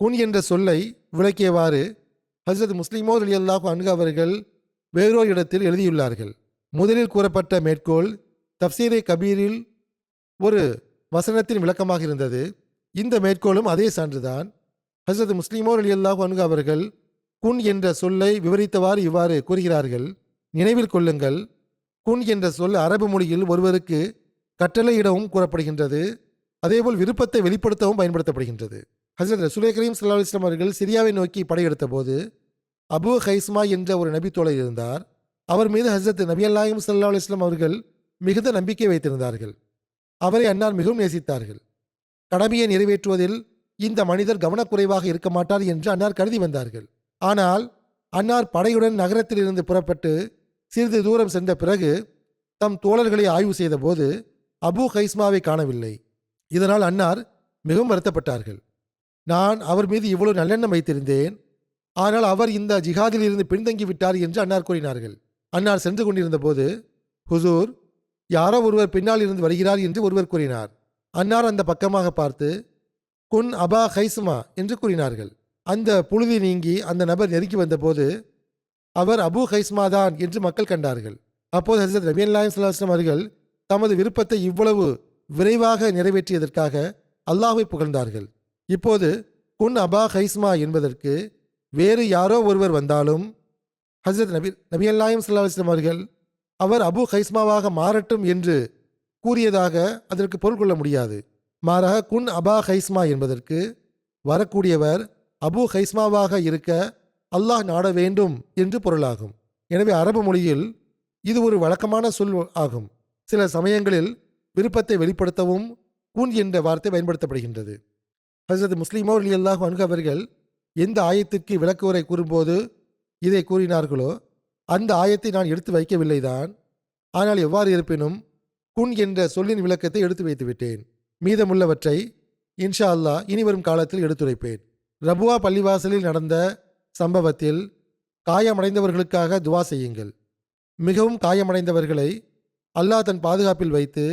Speaker 2: குன் என்ற சொல்லை விளக்கியவாறு ஹஜ்ரத் முஸ்லிமௌத் ரலியல்லாஹு அன்ஹு அவர்கள் வேறொரு இடத்தில் எழுதியுள்ளார்கள். முதலில் கூறப்பட்ட மேற்கோள் தஃப்சீரே கபீரில் ஒரு வசனத்தின் விளக்கமாக இருந்தது. இந்த மேற்கோளும் அதே சான்றுதான். ஹஜ்ரத் முஸ்லிமௌத் ரலியல்லாஹு அன்ஹு அவர்கள் குன் என்ற சொல்லை விவரித்தவாறு இவ்வாறு கூறுகிறார்கள், நினைவில் கொள்ளுங்கள், குன் என்ற சொல் அரபு மொழியில் ஒருவருக்கு கட்டளையிடவும் கூறப்படுகின்றது, அதேபோல் விருப்பத்தை வெளிப்படுத்தவும் பயன்படுத்தப்படுகின்றது. ஹஜ்ரத் ரசூல் கரீம் ஸல்லல்லாஹு அலைஹி வஸல்லம் அவர்கள் சிரியாவை நோக்கி படையெடுத்த போது அபூ ஹைஸ்மா என்ற ஒரு நபி தோழர் இருந்தார். அவர் மீது ஹஜ்ரத் நபி நாயகம் ஸல்லல்லாஹு அலைஹி வஸல்லம் அவர்கள் மிகுந்த நம்பிக்கை வைத்திருந்தார்கள். அவரை அன்னார் மிகவும் நேசித்தார்கள். கடமையை நிறைவேற்றுவதில் இந்த மனிதர் கவனக்குறைவாக இருக்க மாட்டார் என்று அன்னார் கருதி வந்தார்கள். ஆனால் அன்னார் படையுடன் நகரத்தில் இருந்து புறப்பட்டு சிறிது தூரம் சென்ற பிறகு தம் தோழர்களை ஆய்வு செய்த போது அபூ ஹைஸ்மாவை காணவில்லை. இதனால் அன்னார் மிகவும் வருத்தப்பட்டார்கள். நான் அவர் மீது இவ்வளவு நல்லெண்ணம் வைத்திருந்தேன், ஆனால் அவர் இந்த ஜிஹாதில் இருந்து பின்தங்கி விட்டார் என்று அன்னார் கூறினார்கள். அன்னார் சென்று கொண்டிருந்த போது, ஹுசூர், யாரோ ஒருவர் பின்னால் இருந்து வருகிறார் என்று ஒருவர் கூறினார். அன்னார் அந்த பக்கமாக பார்த்து, குன் அபா ஹைஸ்மா என்று கூறினார்கள். அந்த புழுதி நீங்கி அந்த நபர் நெருங்கி வந்தபோது அவர் அபு ஹைஸ்மா தான் என்று மக்கள் கண்டார்கள். அப்போது ஹஜ்ரத் நபி ஸல்லல்லாஹு அலைஹி வஸல்லம் அவர்கள் தமது விருப்பத்தை இவ்வளவு விரைவாக நிறைவேற்றியதற்காக அல்லாஹ்வை புகழ்ந்தார்கள். இப்போது குன் அபா ஹைஸ்மா என்பதற்கு வேறு யாரோ ஒருவர் வந்தாலும் ஹஜ்ரத் நபி ஸல்லல்லாஹு அலைஹி வஸல்லம் அவர்கள் அவர் அபு ஹைஸ்மாவாக மாறட்டும் என்று கூறியதாக அதற்கு பொருள் கொள்ள முடியாது. மாறாக குன் அபா ஹைஸ்மா என்பதற்கு வரக்கூடியவர் அபு ஹைஸ்மாவாக இருக்க அல்லாஹ் நாட வேண்டும் என்று பொருளாகும். எனவே அரபு மொழியில் இது ஒரு வழக்கமான சொல் ஆகும். சில சமயங்களில் விருப்பத்தை வெளிப்படுத்தவும் குன் என்ற வார்த்தை பயன்படுத்தப்படுகின்றது. ஹஜ்ரத் முஸ்லிம் ரலியல்லாஹு அன்ஹு அவர்கள் எந்த ஆயத்திற்கு விளக்குவரை கூறும்போது இதை கூறினார்களோ அந்த ஆயத்தை நான் எடுத்து வைக்கவில்லைதான். ஆனால் எவ்வாறு இருப்பினும் குன் என்ற சொல்லின் விளக்கத்தை எடுத்து வைத்து விட்டேன். மீதமுள்ளவற்றை இன்ஷா அல்லாஹ் இனிவரும் காலத்தில் எடுத்துரைப்பேன். ரபுவா பள்ளிவாசலில் நடந்த சம்பவத்தில் காயமடைந்தவர்களுக்காக துவா செய்யுங்கள். மிகவும் காயமடைந்தவர்களை அல்லாஹ் தன் பாதுகாப்பில் வைத்து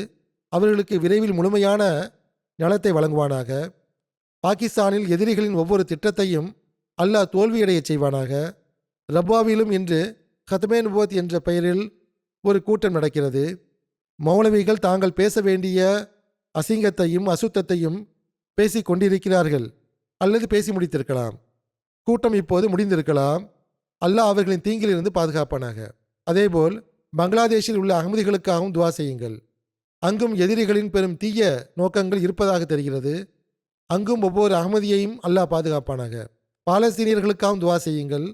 Speaker 2: அவர்களுக்கு விரைவில் முழுமையான நலத்தை வழங்குவானாக. பாகிஸ்தானில் எதிரிகளின் ஒவ்வொரு திட்டத்தையும் அல்லாஹ் தோல்வியடையச் செய்வானாக. ரப்வாவிலும் இன்று கத்மே நுபுவத் என்ற பெயரில் ஒரு கூட்டம் நடக்கிறது. மௌலவிகள் தாங்கள் பேச வேண்டிய அசிங்கத்தையும் அசுத்தத்தையும் பேசிக் கொண்டிருக்கிறார்கள் அல்லது பேசி முடித்திருக்கலாம். கூட்டம் இப்போது முடிந்திருக்கலாம். அல்லாஹ் அவர்களின் தீங்கிலிருந்து பாதுகாப்பானாக. அதேபோல் பங்களாதேஷில் உள்ள அகமதிகளுக்காகவும் துவா செய்யுங்கள். அங்கும் எதிரிகளின் பெரும் தீய நோக்கங்கள் இருப்பதாக தெரிகிறது. அங்கும் ஒவ்வொரு அகமதியையும் அல்லாஹ் பாதுகாப்பானாக. பாலஸ்தீனியர்களுக்காகவும் துவா செய்யுங்கள்.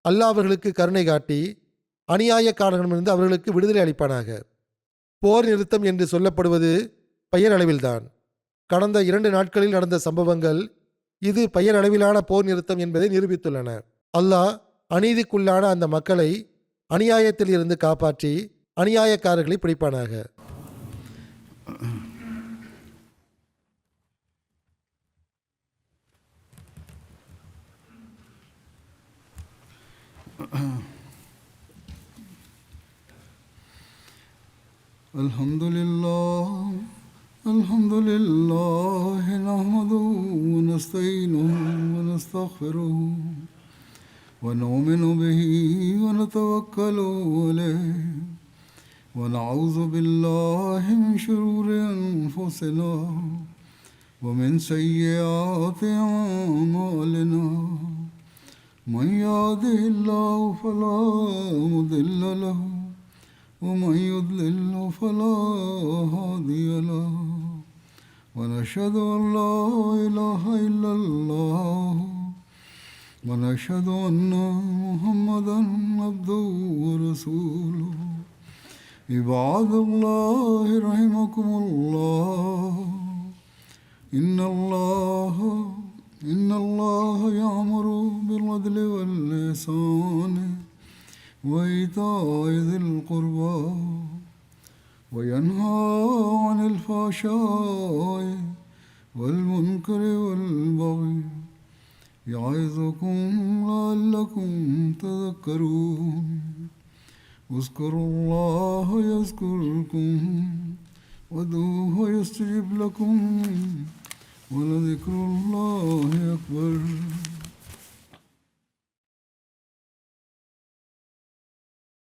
Speaker 2: அல்லாஹ் அவர்களுக்கு கருணை காட்டி அநியாயக்காரர்களிடமிருந்து அவர்களுக்கு விடுதலை அளிப்பானாக. போர் நிறுத்தம் என்று சொல்லப்படுவது பெயர் அளவில்தான். கடந்த 2 நாட்களில் நடந்த சம்பவங்கள் இது பெயர் அளவிலான போர் நிறுத்தம் என்பதை நிரூபித்துள்ளன. அல்லாஹ் அநீதிக்குள்ளான அந்த மக்களை அநியாயத்தில் இருந்து காப்பாற்றி அநியாயக்காரர்களை பிடிப்பானாக.
Speaker 1: Alhamdulillah nahmaduhu wa nasta'inuhu wa nastaghfiruh wa nu'minu bihi wa natawakkalu alayhi wa na'udhu billahi min shururi anfusina wa min sayyiati a'malina. Man yahdihillahu fala mudilla lahu ومن يضلل فلا هادي له ونشهد أن لا إله إلا الله ونشهد أن محمدا عبده ورسوله. عباد الله رحمكم الله إن الله يأمر بالعدل والإحسان وإيتاء ذي القربى وينهى عن الفحشاء والمنكر والبغي يعظكم لعلكم تذكرون. اذكروا الله يذكركم وادعوه يستجب لكم ولذكر الله أكبر.